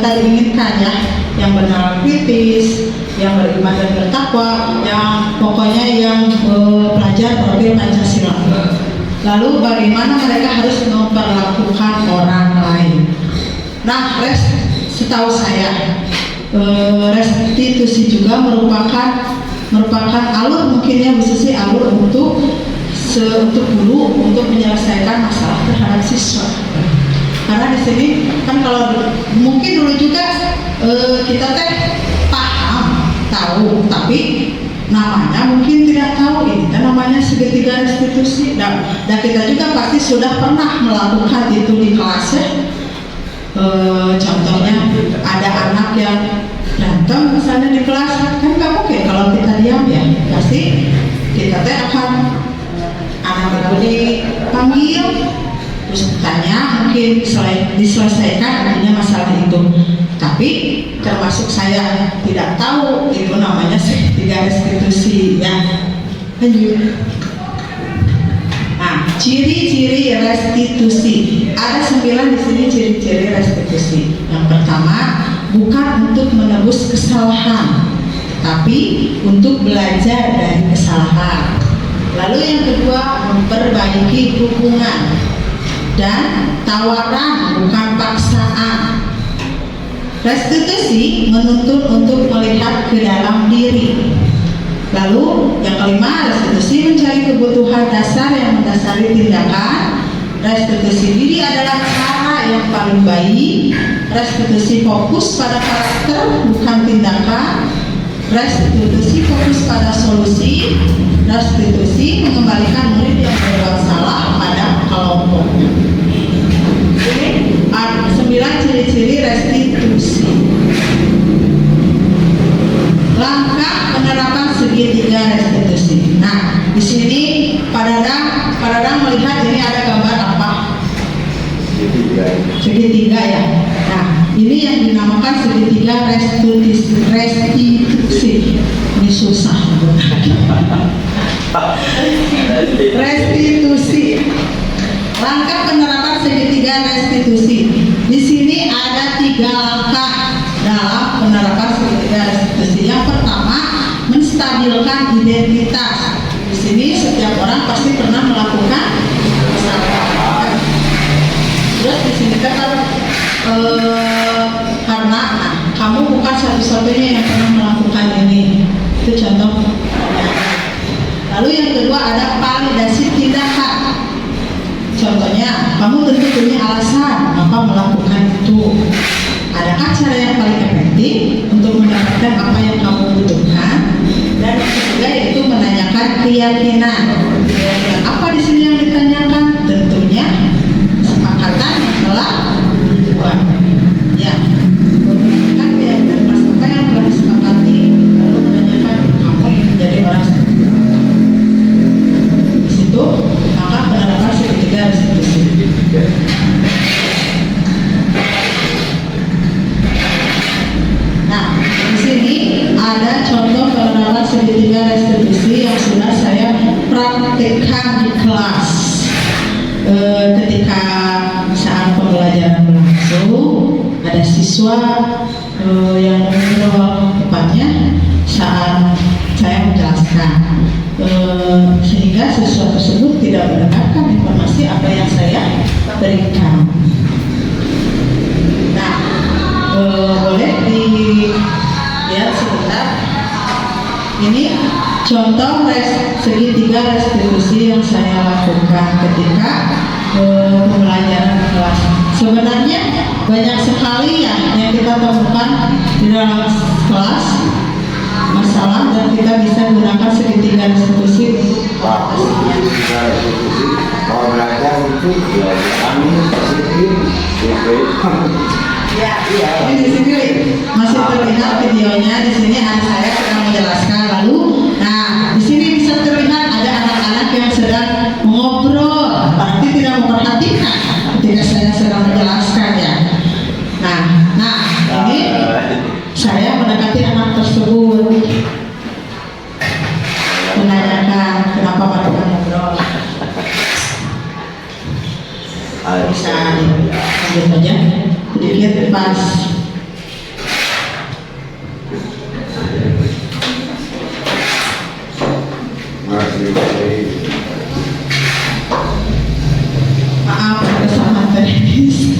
tadi inginkan ya, yang benar kritis, yang beriman dan bertakwa, yang pokoknya yang pelajar profil Pancasila. Lalu bagaimana mereka harus memperlakukan orang lain. Nah, setahu saya restitusi juga merupakan merupakan alur mungkinnya Bu Susi alur untuk guru untuk menyelesaikan masalah terhadap siswa. Karena di sini kan kalau mungkin dulu juga kita teh paham, tahu, tapi namanya mungkin tidak tahu ini kan namanya segitiga restitusi. Dan kita juga pasti sudah pernah melakukan itu di kelas ya. Contohnya ada anak yang berantem misalnya di kelas, kan nggak mungkin kalau kita diam ya, pasti kita teh akan anak itu dipanggil terus tanya, mungkin diselesaikan artinya masalah itu. Tapi termasuk saya tidak tahu itu namanya segitiga restitusi ya. Lanjut. Nah, ciri-ciri restitusi ada 9 di sini ciri-ciri restitusi. Yang pertama, bukan untuk menebus kesalahan, tapi untuk belajar dari kesalahan. Lalu yang kedua, memperbaiki hubungan dan tawaran bukan paksaan. Restitusi menuntut untuk melihat ke dalam diri. Lalu yang kelima, restitusi mencari kebutuhan dasar yang mendasari tindakan. Restitusi diri adalah cara yang paling baik. Restitusi fokus pada karakter bukan tindakan. Restitusi fokus pada solusi. Restitusi mengembalikan murid yang berbuat salah pada kelompoknya. Ini ada 9 ciri-ciri restitusi. Langkah penerapan segitiga restitusi. Nah, di sini Pak Dadang melihat ini ada gambar apa? Segitiga ya. Nah, ini yang dinamakan segitiga restitusi. Ini susah. Restitusi. Langkah penerapan segitiga restitusi. Di sini ada 3 langkah dalam penerapan segitiga restitusi. Yang pertama, menstabilkan identitas. Di sini setiap orang pasti pernah melakukan kesalahan. Terus di sini kan karena kamu bukan satu-satunya yang pernah melakukan ini. Itu contoh. Lalu yang kedua ada validasi tindakan. Contohnya, kamu tentu punya alasan apa melakukan itu. Adakah cara yang paling efektif untuk mendapatkan apa yang kamu butuhkan? Dan yang ketiga yaitu menanyakan keyakinan. Apa di sini yang ditanyakan? Tentunya kesepakatan yang telah dibuat. Ya, menanyakan keyakinan apa yang telah disepakati, lalu menanyakan kamu ingin menjadi orang seperti apa. Di situ maka penerapan segitiga restitusi. Nah, di sini ada contoh penerapan segitiga restitusi yang sudah saya praktekkan di kelas. Ketika saat pembelajaran berlangsung, ada siswa yang menolak tepatnya saat saya menjelaskan, sehingga siswa tersebut tidak mendengarkan informasi apa yang saya berikan. Nah, boleh dilihat sebentar. Ini contoh segitiga restitusi yang saya lakukan ketika pembelajaran kelas. Sebenarnya banyak sekali ya yang kita temukan di dalam kelas masalah dan kita bisa gunakan segitiga restitusi untuk Kalau belajar untuk kami positif. Ya, ini di sini masih terlihat videonya. Di sini anak saya sedang menjelaskan. Lalu, nah di sini bisa terlihat ada anak-anak yang sedang mengobrol, berarti tidak memperhatikan ketika saya sedang menjelaskan ya. Nah ini saya mendekati anak tersebut, menanyakan kenapa mereka ngobrol. Bisa lanjut aja sedikit pas. Maaf kesalahan teknis.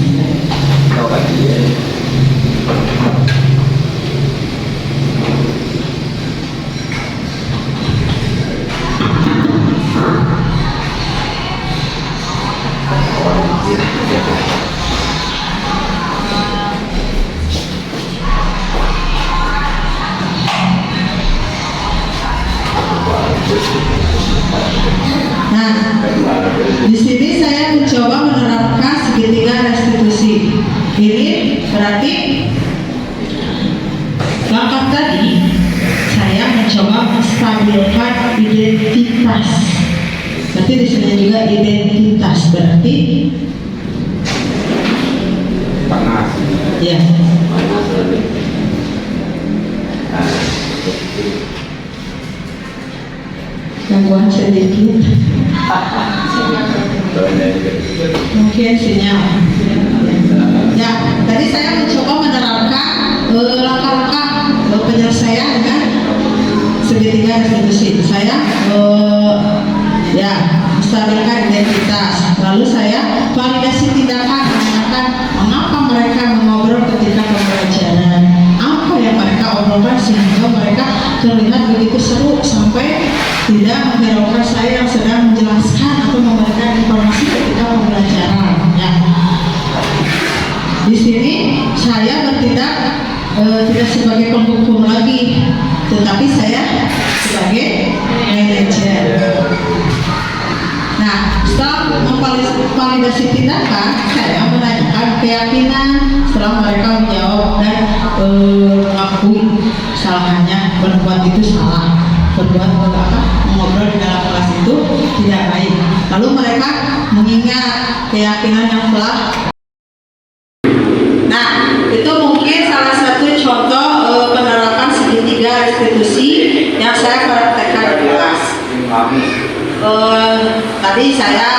identitas, berarti panas. ya. Panas lebih. Gangguan sedikit, mungkin sinyal. Ya, tadi saya mencoba menerapkan langkah-langkah penyelesaian dengan segitiga restitusi. Saya ya menstabilkan identitas, lalu saya validasi tindakan, menanyakan mengapa mereka mengobrol ketika pembelajaran, apa yang mereka obrolkan sehingga mereka terlihat begitu seru sampai tidak menghiraukan saya yang sedang menjelaskan atau memberikan informasi ketika pembelajaran. Ya. Di sini saya bertindak tidak sebagai penghukum lagi, tetapi saya sebagai manajer. Nah, setelah memvalidasi tindakan, saya menanyakan keyakinan. Setelah mereka menjawab dan mengakui kesalahannya, berbuat itu salah, mengobrol di dalam kelas itu tidak baik. Lalu mereka mengingat keyakinan yang telah. Nah, itu mungkin salah satu contoh penerapan segitiga restitusi yang saya praktekkan di kelas. Tadi saya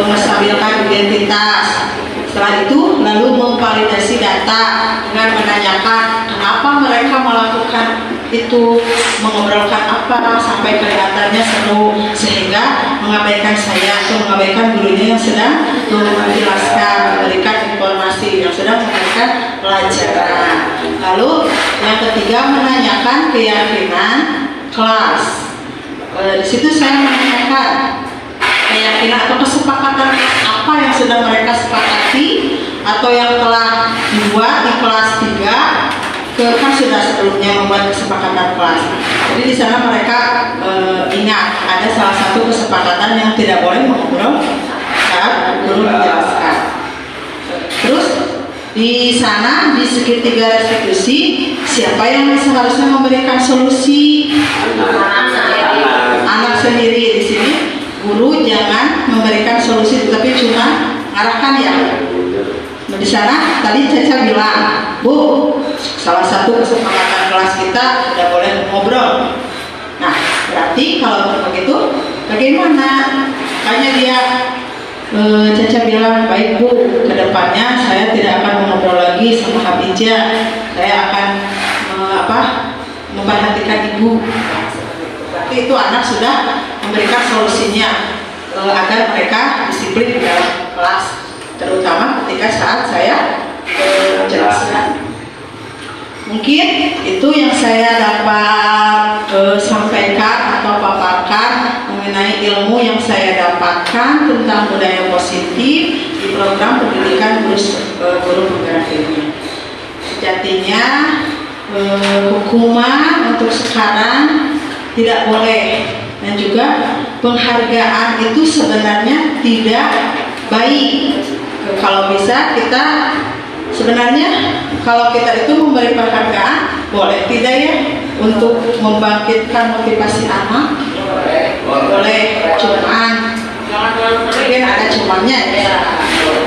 menstabilkan identitas. Setelah itu lalu memvalidasi data dengan menanyakan kenapa mereka melakukan itu, mengobrolkan apa sampai kelihatannya seru sehingga mengabaikan saya atau mengabaikan gurunya yang sedang menjelaskan, memberikan informasi, yang sedang memberikan pelajaran. Lalu yang ketiga menanyakan keyakinan kelas. Di situ saya menanyakan keyakinan atau kesepakatan apa yang sedang mereka sepakati atau yang telah dibuat di kelas 3, kan sudah sebelumnya membuat kesepakatan kelas. Jadi di sana mereka ingat ada salah satu kesepakatan yang tidak boleh mengobrol saat guru menjelaskan. Terus di sana di segitiga restitusi siapa yang seharusnya memberikan solusi? Anak sendiri. Di sini guru jangan memberikan solusi tetapi cuma arahkan ya. Nah, di sana tadi Caca bilang, Bu, salah satu kesepakatan kelas kita tidak boleh ngobrol. Nah, berarti kalau begitu bagaimana? Makanya dia Caca bilang, baik Bu, kedepannya saya tidak akan mengobrol lagi sama Habijah. Saya akan memperhatikan Ibu. Berarti itu anak sudah memberikan solusinya agar mereka disiplin di dalam kelas, terutama ketika saat saya menjelaskan. Mungkin itu yang saya dapat sampaikan atau paparkan mengenai ilmu yang saya dapatkan tentang budaya positif di program pendidikan guru penggerak ilmu. Sejatinya hukuman untuk sekarang tidak boleh, dan juga penghargaan itu sebenarnya tidak baik. Kalau bisa kita sebenarnya kalau kita itu memberi penghargaan boleh tidak ya untuk membangkitkan motivasi anak? Boleh, cuman mungkin ada cumannya ya,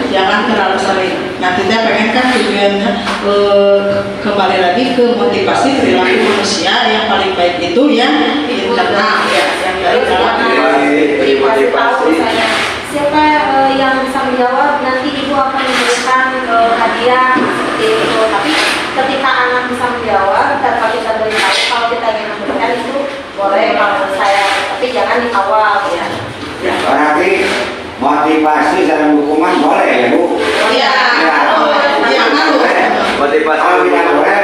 jangan terlalu sering. Nah, kita pengen kan tujuannya kembali lagi ke motivasi perilaku manusia yang paling baik itu yang internal ya, yang dari dalam motivasi. Siapa yang bisa menjawab, nanti ibu akan memberikan hadiah seperti itu. Tapi ketika anak bisa menjawab tanpa kita beritahu, kalau kita ingin memberikan itu boleh kalau saya, tapi jangan di awal ya. Berarti motivasi dalam hukuman boleh ya Bu? Iya, iya harus. Motivasi kalau tidak boleh,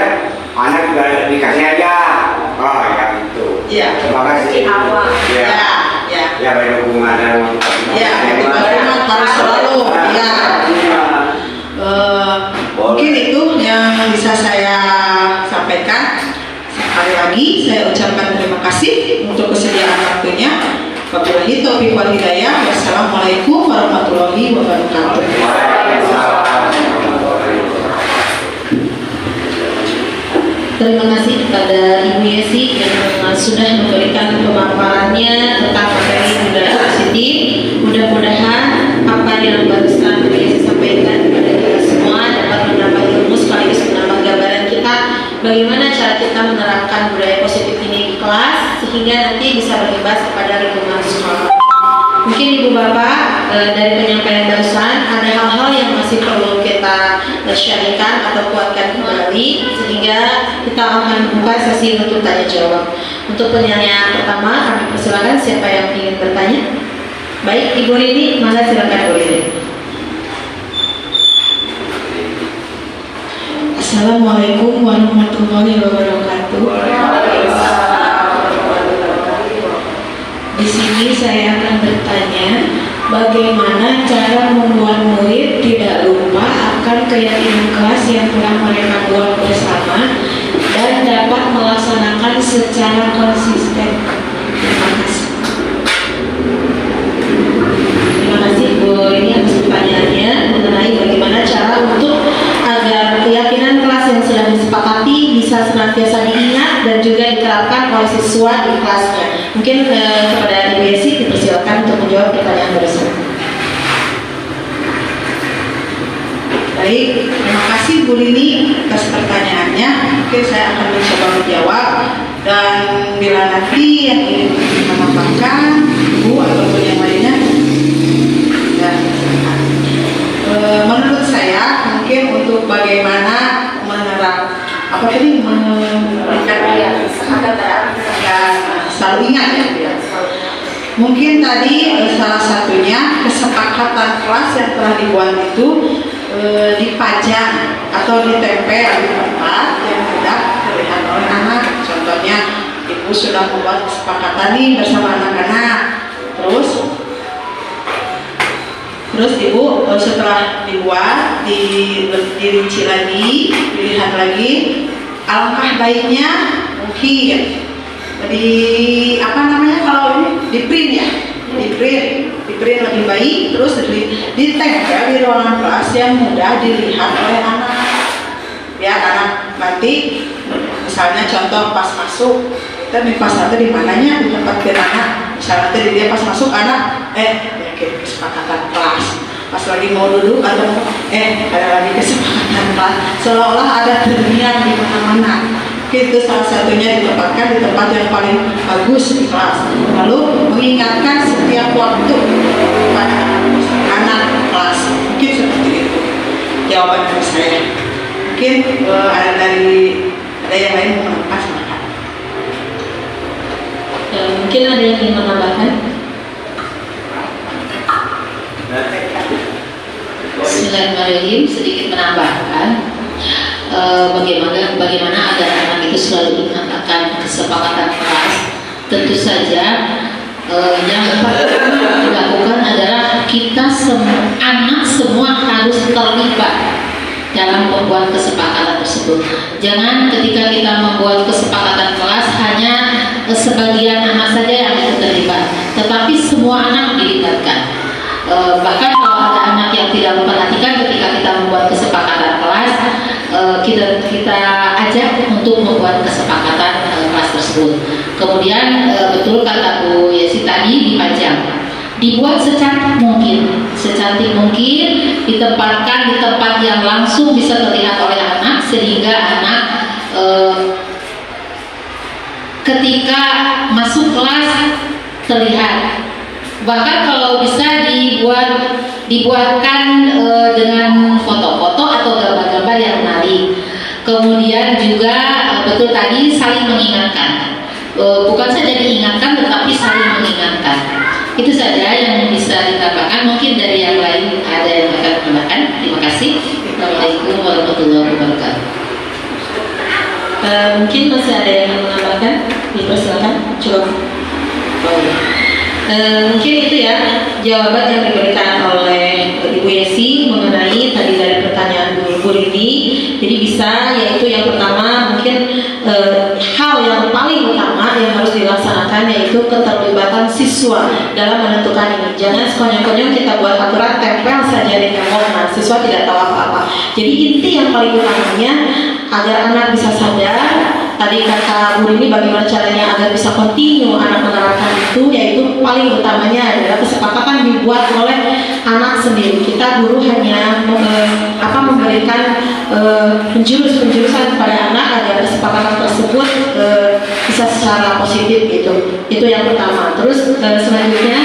anak juga dikasih aja. Oh ya itu. Iya. Terima kasih. Di awal. Ya. Ya baik hukuman dan motivasi. Ya, motivasi harus selalu. Ya. Mungkin itu yang bisa saya sampaikan. Sekali lagi saya ucapkan terima kasih untuk kesediaan waktunya. Wabillahi taufiq wal hidayah. Wassalamualaikum warahmatullahi wabarakatuh. Terima kasih kepada Ibu Yesi yang sudah memberikan pemaparannya tentang materi budaya positif. Mudah-mudahan syarikan atau kuatkan kembali sehingga kita akan membuka sesi untuk tanya jawab. Untuk pertanyaan pertama kami persilakan siapa yang ingin bertanya. Baik, Ibu Rini, mana silakan Bu Rini. Assalamualaikum warahmatullahi wabarakatuh. Di sini saya akan bertanya, bagaimana cara membuat murid tidak lupa akan keyakinan kelas yang telah mereka buat bersama dan dapat melaksanakan secara konsisten. Terima kasih. Terima kasih Bu Rini atas pertanyaannya mengenai bagaimana cara untuk agar keyakinan kelas yang sudah disepakati bisa senantiasa diingat dan juga diterapkan oleh siswa di kelasnya. Mungkin kepada Ibu Yesi dipersilakan untuk menjawab pertanyaan barusan. Baik, terima kasih Bu Rini atas pertanyaannya. Mungkin saya akan mencoba menjawab, dan bila nanti yang ingin menambahkan Bu ataupun yang lainnya, ya, menurut saya mungkin untuk bagaimana memberikan selalu ingat ya. Mungkin tadi salah satunya kesepakatan kelas yang telah dibuat itu dipajang atau ditempel di tempat yang mudah terlihat oleh anak. Contohnya, ibu sudah membuat kesepakatan nih bersama anak-anak. Terus ibu setelah dibuat, dirinci lagi, dilihat lagi, alangkah baiknya mungkin di print ya, di print lebih baik, terus ditempel di ruangan kelas yang mudah dilihat oleh anak. Ya, anak nanti misalnya contoh pas masuk, kita di pas satu di mananya di tempat anak, misalnya nanti dia pas masuk anak kesepakatan kelas, pas lagi mau duduk atau ada lagi kesepakatan kelas, seolah-olah ada terniat di mana-mana. Itu salah satunya ditempatkan di tempat yang paling bagus di kelas, lalu mengingatkan setiap waktu pada anak kelas. Mungkin seperti itu jawaban dari saya. Mungkin ada yang lain mau menambah, silakan. Mungkin ada yang ingin menambahkan. Bismillahirrahmanirrahim, sedikit menambahkan bagaimana agar anak itu selalu ingat akan kesepakatan kelas. Tentu saja yang pertama dilakukan adalah kita anak semua harus terlibat dalam membuat kesepakatan tersebut. Jangan ketika kita membuat kesepakatan kelas hanya sebagian anak saja yang ikut terlibat, tetapi semua anak dilibatkan. Bahkan kalau ada anak yang tidak memperhatikan ketika kita membuat kesepakatan kelas, kita ajak untuk membuat kesepakatan kelas tersebut. Kemudian betul kata Bu Yesi tadi, dipajang, dibuat secantik mungkin, ditempatkan di tempat yang langsung bisa terlihat oleh anak, sehingga anak ketika masuk kelas terlihat. Bahkan kalau bisa dibuatkan dengan foto-foto atau gambar-gambar yang menarik. Kemudian juga betul tadi saling mengingatkan, bukan saja diingatkan tetapi saling mengingatkan. Itu saja yang bisa ditambahkan. Mungkin dari yang lain ada yang akan menambahkan. Terima kasih. Assalamualaikum warahmatullahi wabarakatuh. Mungkin masih ada yang ingin menambahkan, dipersilakan. Coba. Mungkin itu ya jawaban yang diberikan oleh Ibu Yesi mengenai tadi dari pertanyaan Bu Rini. Jadi bisa, yaitu yang pertama mungkin hal yang paling utama yang harus dilaksanakan yaitu keterlibatan siswa dalam menentukan ini. Jangan sekonyong-konyong kita buat aturan tempel saja di nyamuk, nah siswa tidak tahu apa-apa. Jadi inti yang paling utamanya agar anak bisa sadar, tadi kata Bu Rini bagaimana caranya agar bisa kontinu anak menerapkan itu, yaitu paling utamanya adalah kesepakatan dibuat oleh anak sendiri. Kita guru hanya memberikan penjurus-penjurusan kepada anak agar kesepakatan tersebut bisa secara positif gitu. Itu yang pertama. Terus selanjutnya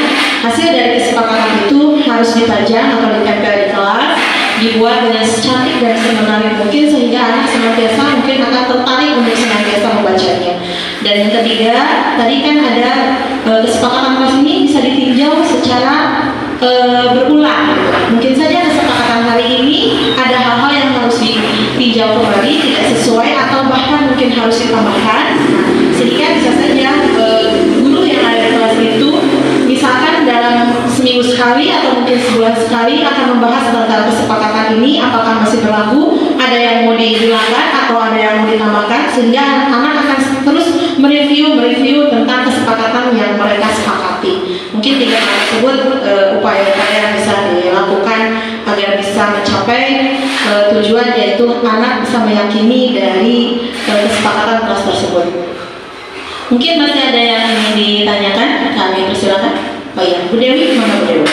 hasil dari kesepakatan itu harus dipajang atau ditempel di kelas dibuat dengan secantik dan semenarik mungkin sehingga anak senantiasa mungkin akan tertarik untuk senantiasa membacanya. Dan yang ketiga, tadi kan ada kesepakatan kelas ini bisa ditinjau secara berulang. Mungkin saja kesepakatan hari ini ada hal-hal yang harus ditinjau kembali, tidak sesuai atau bahkan mungkin harus ditambahkan. Sehingga bisa saja guru yang ada di kelas itu misalkan dalam seminggu sekali atau mungkin sebulan sekali akan membahas tentang kesepakatan ini apakah masih berlaku, ada yang mau dihilangkan atau ada yang mau ditambahkan, sehingga anak akan terus mereview tentang kesepakatan yang mereka sepakati. Mungkin 3 hal tersebut upaya-upaya yang bisa dilakukan agar bisa mencapai tujuan, yaitu anak bisa meyakini dari kesepakatan kelas tersebut. Mungkin masih ada yang ingin ditanyakan, kami persilakan. Oh iya, Bu Dewi, mana Bu Dewi?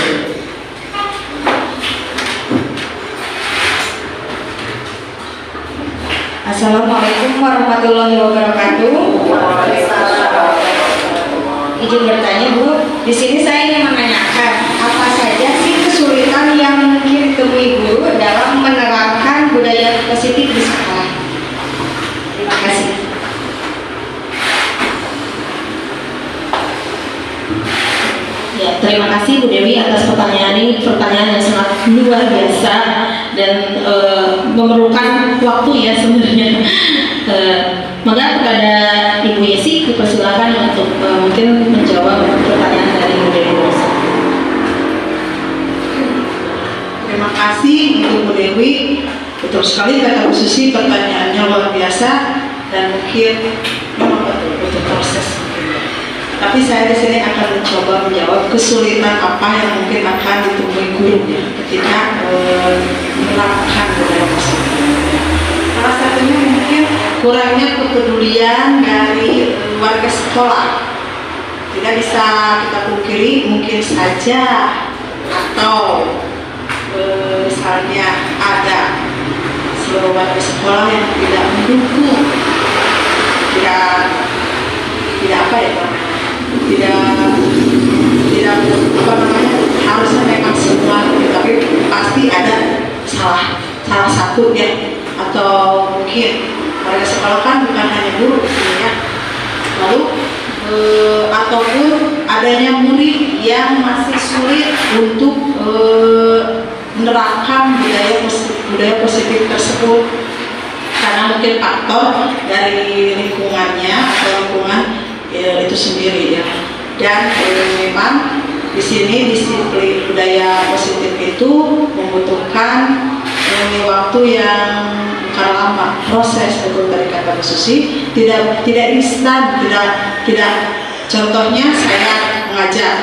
Assalamualaikum warahmatullahi wabarakatuh. Izin bertanya Bu, di sini saya ingin menanyakan apa saja sih kesulitan yang mungkin ditemui guru dalam menerapkan budaya positif di sekolah? Terima kasih. Ya, terima kasih Bu Dewi atas pertanyaan ini, pertanyaan yang sangat luar biasa dan memerlukan waktu ya sebenarnya. Maka kepada Ibu Yesi dipersilakan untuk mungkin menjawab pertanyaan dari Bu Dewi. Terima kasih untuk Bu Dewi. Betul sekali kata Bu Susi, pertanyaannya luar biasa dan mungkin memang betul proses. Tapi saya di sini akan mencoba menjawab kesulitan apa yang mungkin akan ditemui guru ketika menerapkan budaya positif. Salah satunya mungkin kurangnya kepedulian dari warga sekolah. Tidak bisa kita pungkiri, mungkin saja atau misalnya ada seluruh warga sekolah yang tidak mendukung, tidak apa ya Pak? tidak apa namanya, harusnya memang semua, tapi pasti ada salah satu ya, atau mungkin warga sekolah kan bukan hanya guru ya, lalu ataupun adanya murid yang masih sulit untuk menerapkan budaya positif tersebut karena mungkin faktor dari lingkungannya atau lingkungan itu sendiri ya. Dan memang di sini disiplin budaya positif itu membutuhkan waktu yang bukan lama, proses betul tadi kata Bu Susi, tidak instan, tidak contohnya saya mengajar,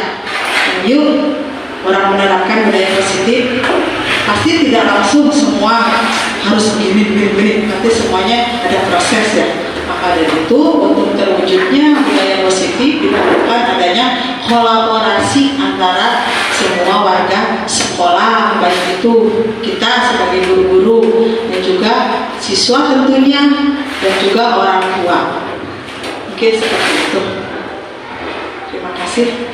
yuk orang menerapkan budaya positif pasti tidak langsung semua harus begini, nanti semuanya ada proses ya. Maka dari itu untuk terwujudnya budaya positif diperlukan adanya kolaborasi antara semua warga sekolah, baik itu kita sebagai guru-guru dan juga siswa tentunya dan juga orang tua. Mungkin seperti itu. Terima kasih.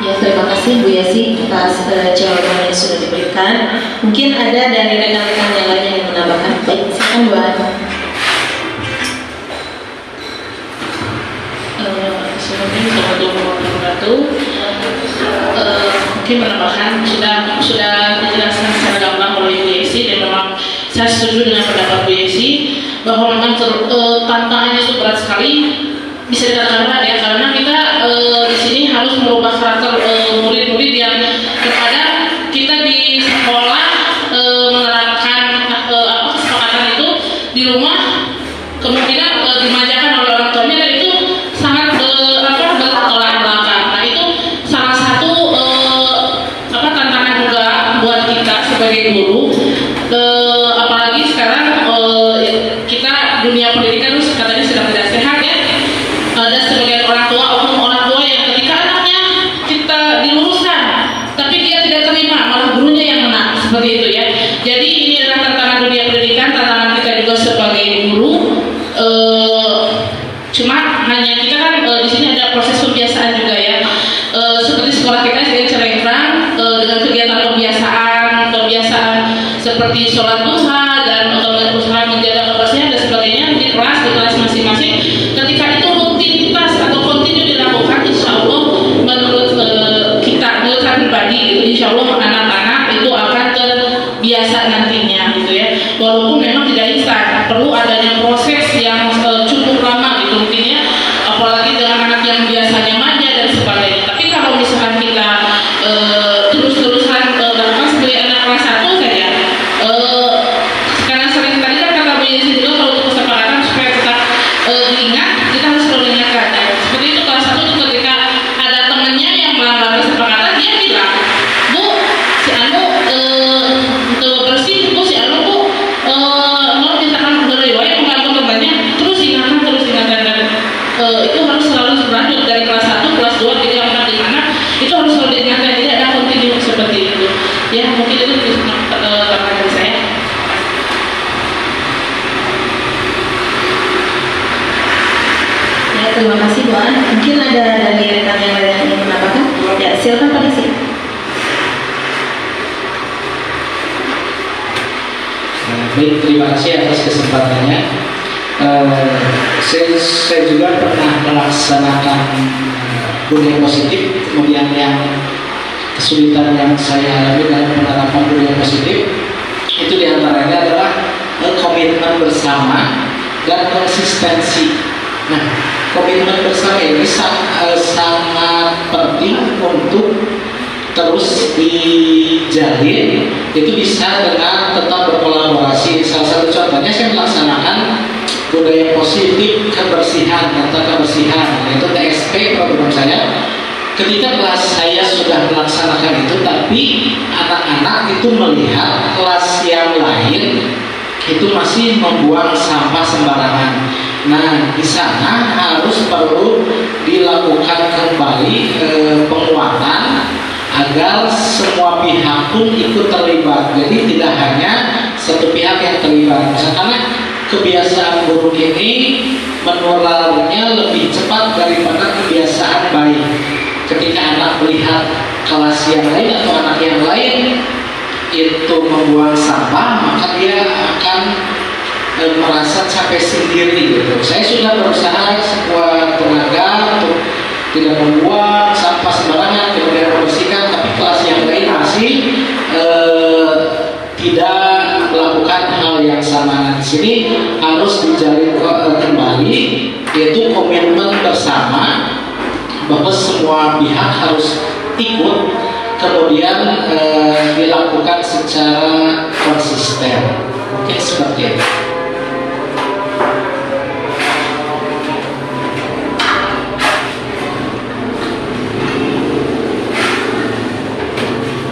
Ya, terima kasih Bu Yesi atas jawaban yang sudah diberikan. Mungkin ada dari rekan-rekan yang lain yang menambahkan. Baik, silakan Bu Ana. Mungkin menambahkan sudah dijelaskan secara gamblang oleh Bu Yesi, dan memang saya setuju dengan pendapat Bu Yesi bahwa memang tantangannya itu berat sekali, bisa dikatakan berat ya, karena kita di sini harus merubah karakter murid-murid yang kepada kita di sekolah menerapkan kesepakatan itu di rumah kemungkinan dimanjakan oleh orang tuanya, dan itu sangat bertolak belakang. Nah, itu salah satu tantangan juga buat kita sebagai guru, apalagi sekarang kita dunia pendidikan katanya sedang tidak sehat ya. Ada sebagian orang tua, oknum orang tua yang ketika anaknya kita diluruskan, tapi dia tidak terima, malah gurunya yang menang, seperti itu ya. Jadi ini adalah tantangan dunia pendidikan, tantangan kita juga sebagai guru. Cuma hanya kita kan di sini ada proses pembiasaan juga ya. Seperti sekolah kita di Cerengkrang, seperti sholat duha dan usaha menjaga kebersihan dan sebagainya di kelas masing-masing. Ketika itu rutinitas atau kontinu dilakukan, insya Allah menurut saya pribadi, insya Allah anak-anak itu akan terbiasa nantinya gitu ya. Walaupun memang tidak instan, perlu adanya proses yang cukup lama gitu mungkin ya, apalagi dengan anak yang biasanya manja dan sebagainya. Tapi kalau misalkan kita terus-terusan bahkan sebagai anak kelas 1 saja, karena sering tadi kan kata Bu Yesi juga kalau untuk kesepakatan supaya tetap diingat, kita harus selalu ingatkan ya. Seperti itu kelas 1 itu ketika ada temannya yang melanggar kesepakatan, dia bilang, Bu, si Anu bersih, Bu, si Anu Bu mau mintakan berriwayat mengganggu temannya, terus ingatkan dan itu harus selalu berlanjut dari kelas 1, kelas 2, 3, 4, 5, itu harus selalu diingatkan, tidak ada kontinu seperti itu ya. Mungkin itu tambahan dari saya. Ya, terima kasih Bu An. Mungkin ada dari rekan yang lain yang ingin menambahkan? Ya, silakan Pak Desi. Baik, terima kasih atas kesempatannya. Saya juga pernah melaksanakan budaya positif, kemudian yang kesulitan yang saya alami dalam penerapan budaya positif itu diantaranya adalah komitmen bersama dan konsistensi. Nah, komitmen bersama ini sangat penting untuk terus dijalin. Itu bisa dengan tetap berkolaborasi. Salah satu contohnya saya melaksanakan budaya positif kebersihan atau kebersihan, yaitu TSP program saya. Ketika kelas saya sudah melaksanakan itu, tapi anak-anak itu melihat kelas yang lain itu masih membuang sampah sembarangan. Nah, di sana harus perlu dilakukan kembali penguatan agar semua pihak pun ikut terlibat. Jadi tidak hanya satu pihak yang terlibat. Misalkan kebiasaan buruk ini menularnya lebih cepat daripada kebiasaan baik. Ketika anak melihat kelas yang lain atau anak yang lain itu membuang sampah, maka dia akan merasa capek sendiri gitu. Saya sudah berusaha sekuat tenaga untuk tidak membuang sampah sembarangan, kemudian membersihkan, tapi kelas yang lain masih tidak melakukan hal yang sama. Nah, di sini harus dijalin kembali, yaitu komitmen bersama bahwa semua pihak harus ikut, kemudian dilakukan secara konsisten. Mungkin seperti itu.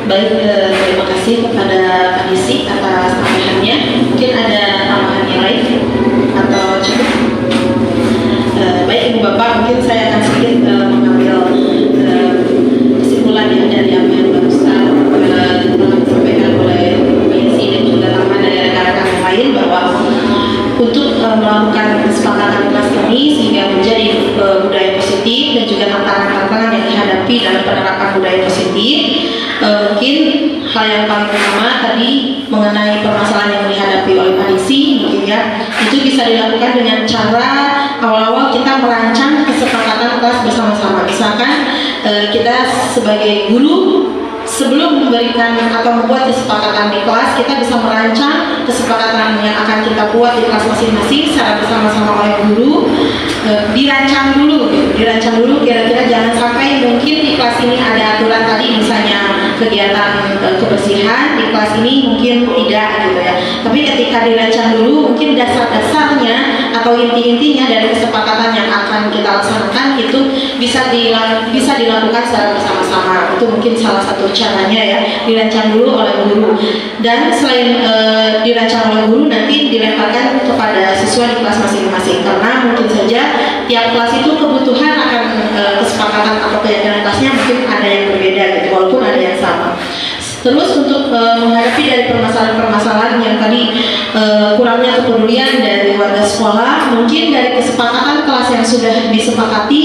Baik, terima kasih kepada Pak Desi atas tambahannya. Mungkin ada tambahan yang lain atau cukup? Baik Ibu Bapak, mungkin saya akan sedikit mengambil kesimpulannya dari apa yang barusan disampaikan oleh Pak Desi dan juga tambahan dari rekan-rekan yang lain, bahwa untuk melakukan kesepakatan kelas ini sehingga menjadi budaya positif dan juga tantangan-tantangan yang dihadapi dalam penerapan budaya positif. Mungkin hal yang paling utama tadi mengenai permasalahan yang dihadapi oleh Pak Desi, mungkin ya, itu bisa dilakukan dengan cara awal-awal kita merancang kesepakatan kelas bersama-sama. Misalkan kita sebagai guru sebelum memberikan atau membuat kesepakatan di kelas, kita bisa merancang kesepakatan yang akan kita buat di kelas masing-masing secara bersama-sama oleh guru. Dirancang dulu kira-kira jangan sampai mungkin di kelas ini ada aturan tadi misalnya kegiatan kebersihan, di kelas ini mungkin tidak gitu ya. Tapi ketika dirancang dulu, mungkin dasar-dasarnya atau inti-intinya dari kesepakatan yang akan kita laksanakan itu bisa dilakukan secara bersama-sama. Itu mungkin salah satu caranya ya, dirancang dulu oleh guru. Dan selain dirancang oleh guru, nanti dilemparkan kepada siswa di kelas masing-masing, karena mungkin saja tiap kelas itu kebutuhan akan kesepakatan atau keyakinan kelasnya mungkin ada yang berbeda gitu, walaupun ada yang sama. Terus untuk menghadapi dari permasalahan-permasalahan yang tadi kurangnya kepedulian dari warga sekolah, mungkin dari kesepakatan kelas yang sudah disepakati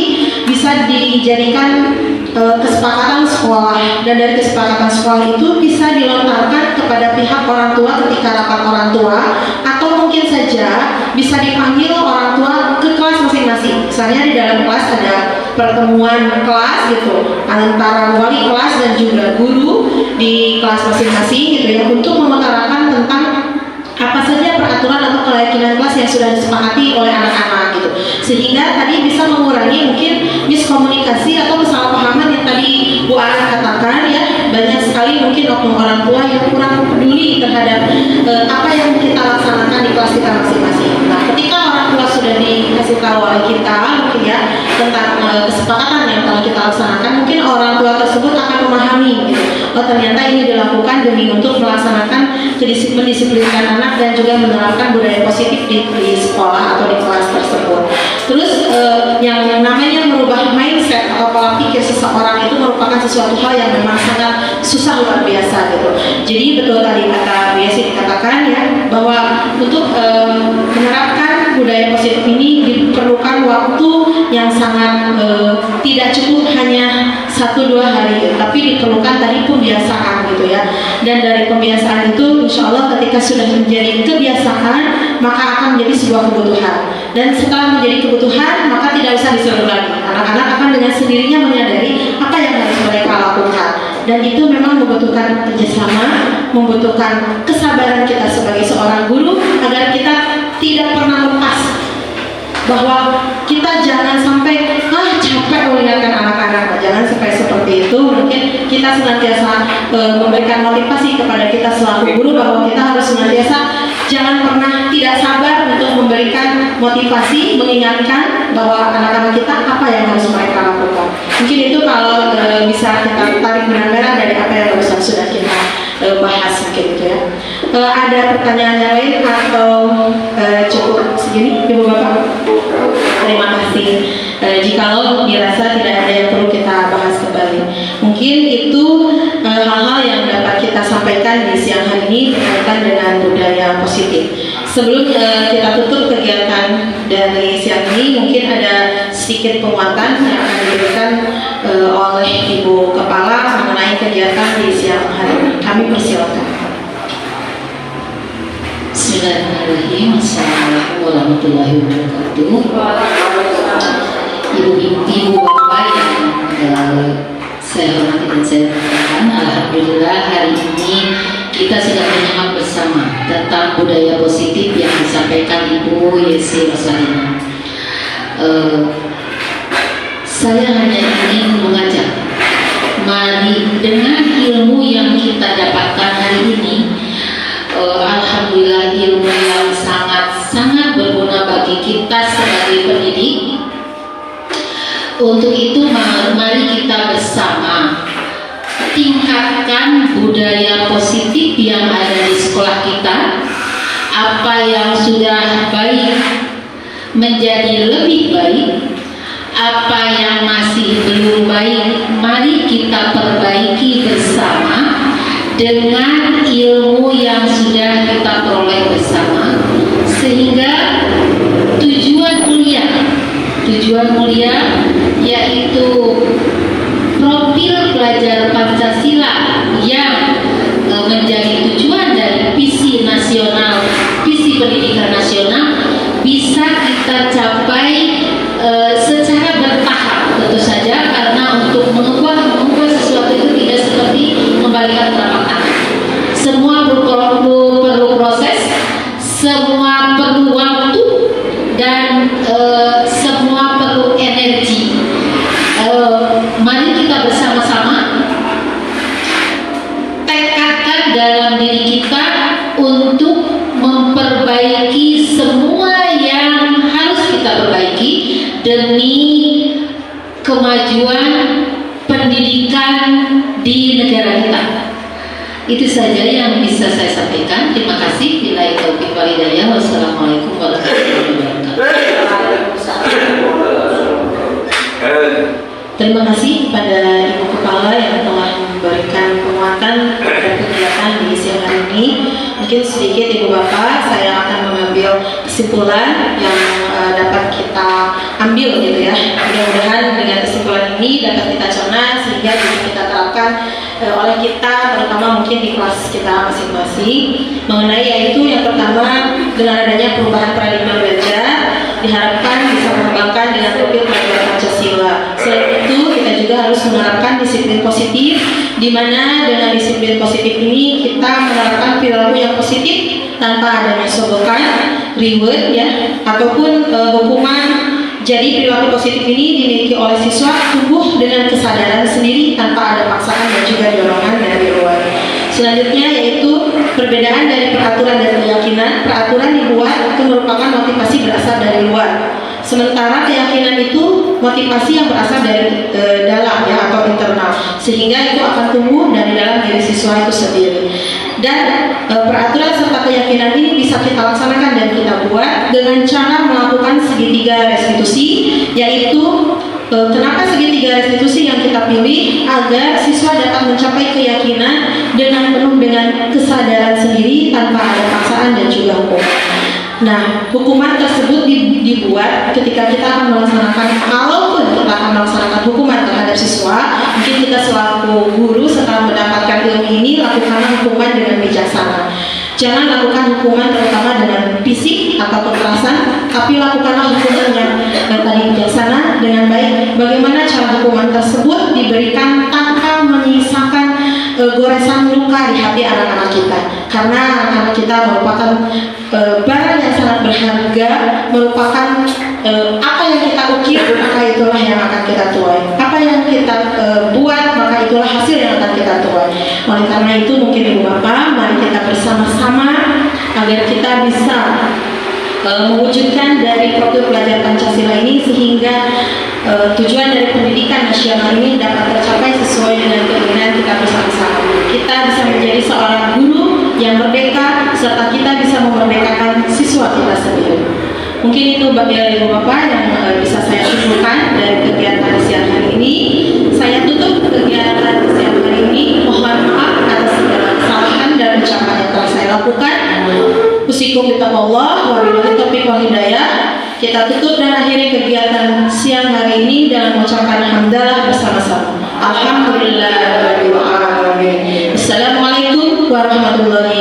bisa dijadikan kesepakatan sekolah, dan dari kesepakatan sekolah itu bisa dilontarkan kepada pihak orang tua ketika rapat orang tua, atau mungkin saja bisa dipanggil orang tua ke kelas masing-masing. Misalnya di dalam kelas ada pertemuan kelas gitu antara wali kelas dan juga guru di kelas masing-masing gitu ya, untuk mengutarakan tentang apa saja peraturan atau keyakinan kelas yang sudah disepakati oleh anak-anak gitu, sehingga tadi bisa mengurangi mungkin miskomunikasi atau kesalahpahaman yang tadi Bu Ana katakan ya. Banyak sekali mungkin oknum orang tua yang kurang peduli terhadap apa yang kita laksanakan di kelas kita masing-masing. Nah, ketika orang tua sudah dikasih tahu oleh kita mungkin ya tentang kesepakatan yang telah kita laksanakan, mungkin orang tua tersebut akan memahami gitu. Oh, ternyata ini dilakukan demi untuk melaksanakan mendisiplinkan anak dan juga menerapkan budaya positif di sekolah atau di kelas tersebut. Terus yang namanya merubah mindset atau pola pikir seseorang itu merupakan sesuatu hal yang memang sangat susah, luar biasa gitu. Jadi betul tadi kata Bu Yesi dikatakan ya, bahwa untuk menerapkan budaya positif ini diperlukan waktu yang sangat tidak cukup hanya 1-2 hari, tapi diperlukan tadi pembiasaan gitu ya. Dan dari pembiasaan itu insya Allah ketika sudah menjadi kebiasaan maka akan menjadi sebuah kebutuhan, dan setelah menjadi kebutuhan maka tidak usah disuruh lagi. Anak-anak akan dengan sendirinya menyadari apa yang harus mereka lakukan, dan itu memang membutuhkan kerjasama, membutuhkan kesabaran kita sebagai seorang guru agar kita tidak pernah lepas, bahwa kita jangan sampai capek mengingatkan anak-anak, jangan sampai seperti itu. Mungkin kita senantiasa memberikan motivasi kepada kita selaku guru bahwa kita harus senantiasa jangan pernah tidak sabar untuk memberikan motivasi, mengingatkan bahwa anak-anak kita apa yang harus mereka lakukan. Mungkin itu kalau bisa kita tarik benang-benang dari apa yang barusan sudah kita bahas mungkin gitu ya. Ada pertanyaan yang lain atau cukup segini, Ibu Bapak? Terima kasih. Jikalau dirasa tidak ada yang perlu kita bahas kembali, mungkin itu hal-hal yang dapat kita sampaikan di siang hari ini berkaitan dengan budaya positif. Sebelum kita tutup kegiatan dari siang ini, mungkin ada sedikit penguatan yang akan diberikan oleh Ibu Kepala mengenai kegiatan di siang hari ini. Kami persilakan. Bismillahirrahmanirrahim. Assalamualaikum warahmatullahi wabarakatuh. Ibu bapak yang saya hormati dan saya banggakan, alhamdulillah hari ini kita sedang menyimak bersama tentang budaya positif yang disampaikan Ibu Yesi Rosalina. Saya hanya ingin mengajak, mari dengan ilmu yang kita dapatkan hari ini, alhamdulillah ilmu yang sangat berguna bagi kita sebagai pendidik. Untuk itu mari kita bersama tingkatkan budaya positif yang ada di sekolah kita. Apa yang sudah baik menjadi lebih baik, apa yang masih belum baik mari kita perbaiki bersama dengan ilmu yang sudah kita peroleh bersama, sehingga tujuan mulia yaitu profil pelajar Pancasila yang menjadi tujuan dari visi nasional, visi pendidikan nasional bisa kita capai secara bertahap tentu saja, karena untuk mengubah sesuatu itu tidak seperti membalikan telapak tangan. Semua perlu proses, semua perlu waktu, dan semua perlu energi. Mari kita bersama-sama tekadkan dalam diri kita untuk memperbaiki semua yang harus kita perbaiki demi kemajuan pendidikan di negara kita. Itu saja yang bisa saya sampaikan. Terima kasih. Billahi taufiq wal hidayah. Wassalamualaikum warahmatullahi wabarakatuh. Terima kasih kepada Ibu Kepala yang telah memberikan penguatan dan mungkin sedikit Ibu Bapak saya akan mengambil kesimpulan yang dapat kita ambil gitu ya. Mudah-mudahan dengan kesimpulan ini dapat kita cerna sehingga bisa kita terapkan oleh kita, terutama mungkin di kelas kita masing-masing, mengenai yaitu yang pertama, dengan adanya perubahan paradigma belajar diharapkan bisa mengembangkan dengan profil pelajaran Pancasila. Selain itu kita juga harus menerapkan disiplin positif, di mana dengan disiplin positif ini kita menerapkan perilaku yang positif tanpa adanya sogokan, reward ya, ataupun hukuman. Jadi perilaku positif ini dimiliki oleh siswa tumbuh dengan kesadaran sendiri tanpa ada paksaan dan juga dorongan dari luar. Selanjutnya yaitu perbedaan dari peraturan dan keyakinan. Peraturan dibuat itu merupakan motivasi berasal dari luar. Sementara keyakinan itu motivasi yang berasal dari dalam ya atau internal, sehingga itu akan tumbuh dari dalam diri siswa itu sendiri. Dan peraturan serta keyakinan ini bisa kita laksanakan dan kita buat dengan cara melakukan segitiga restitusi, yaitu kenapa segitiga restitusi yang kita pilih agar siswa dapat mencapai keyakinan dengan penuh dengan kesadaran sendiri tanpa ada paksaan dan juga hukum. Nah, hukuman tersebut dibuat ketika kita akan melaksanakan, kalaupun kita akan melaksanakan hukuman terhadap siswa, mungkin kita selaku guru setelah mendapatkan ilmu ini, lakukanlah hukuman dengan bijaksana. Jangan lakukan hukuman terutama dengan fisik atau kekerasan, tapi lakukanlah hukuman yang tadi bijaksana dengan baik. Bagaimana cara hukuman tersebut diberikan tanpa menyisakan goresan luka di hati anak-anak kita, karena anak-anak kita merupakan barang yang sangat berharga, merupakan apa yang kita ukir, maka itulah yang akan kita tuai. Apa yang kita buat, maka itulah hasil yang akan kita tuai. Oleh karena itu mungkin Ibu Bapak, mari kita bersama-sama agar kita bisa mewujudkan dari profil pelajar Pancasila ini sehingga tujuan dari pendidikan nasional ini dapat tercapai sesuai dengan keinginan kita bersama-sama. Kita bisa menjadi seorang guru yang merdeka serta kita bisa memerdekakan siswa kita sendiri. Mungkin itu Ibu Bapak yang bisa saya simpulkan dari kegiatan siang hari ini. Saya tutup kegiatan siang hari ini. Mohon maaf atas segala kesalahan dan ucapan yang telah saya lakukan. Usikum bitaqwallah wa billahi taufiq wal hidayah. Kita tutup dan akhiri kegiatan siang hari ini dengan mengucapkan hamdalah bersama-sama. Alhamdulillah. Assalamualaikum warahmatullahi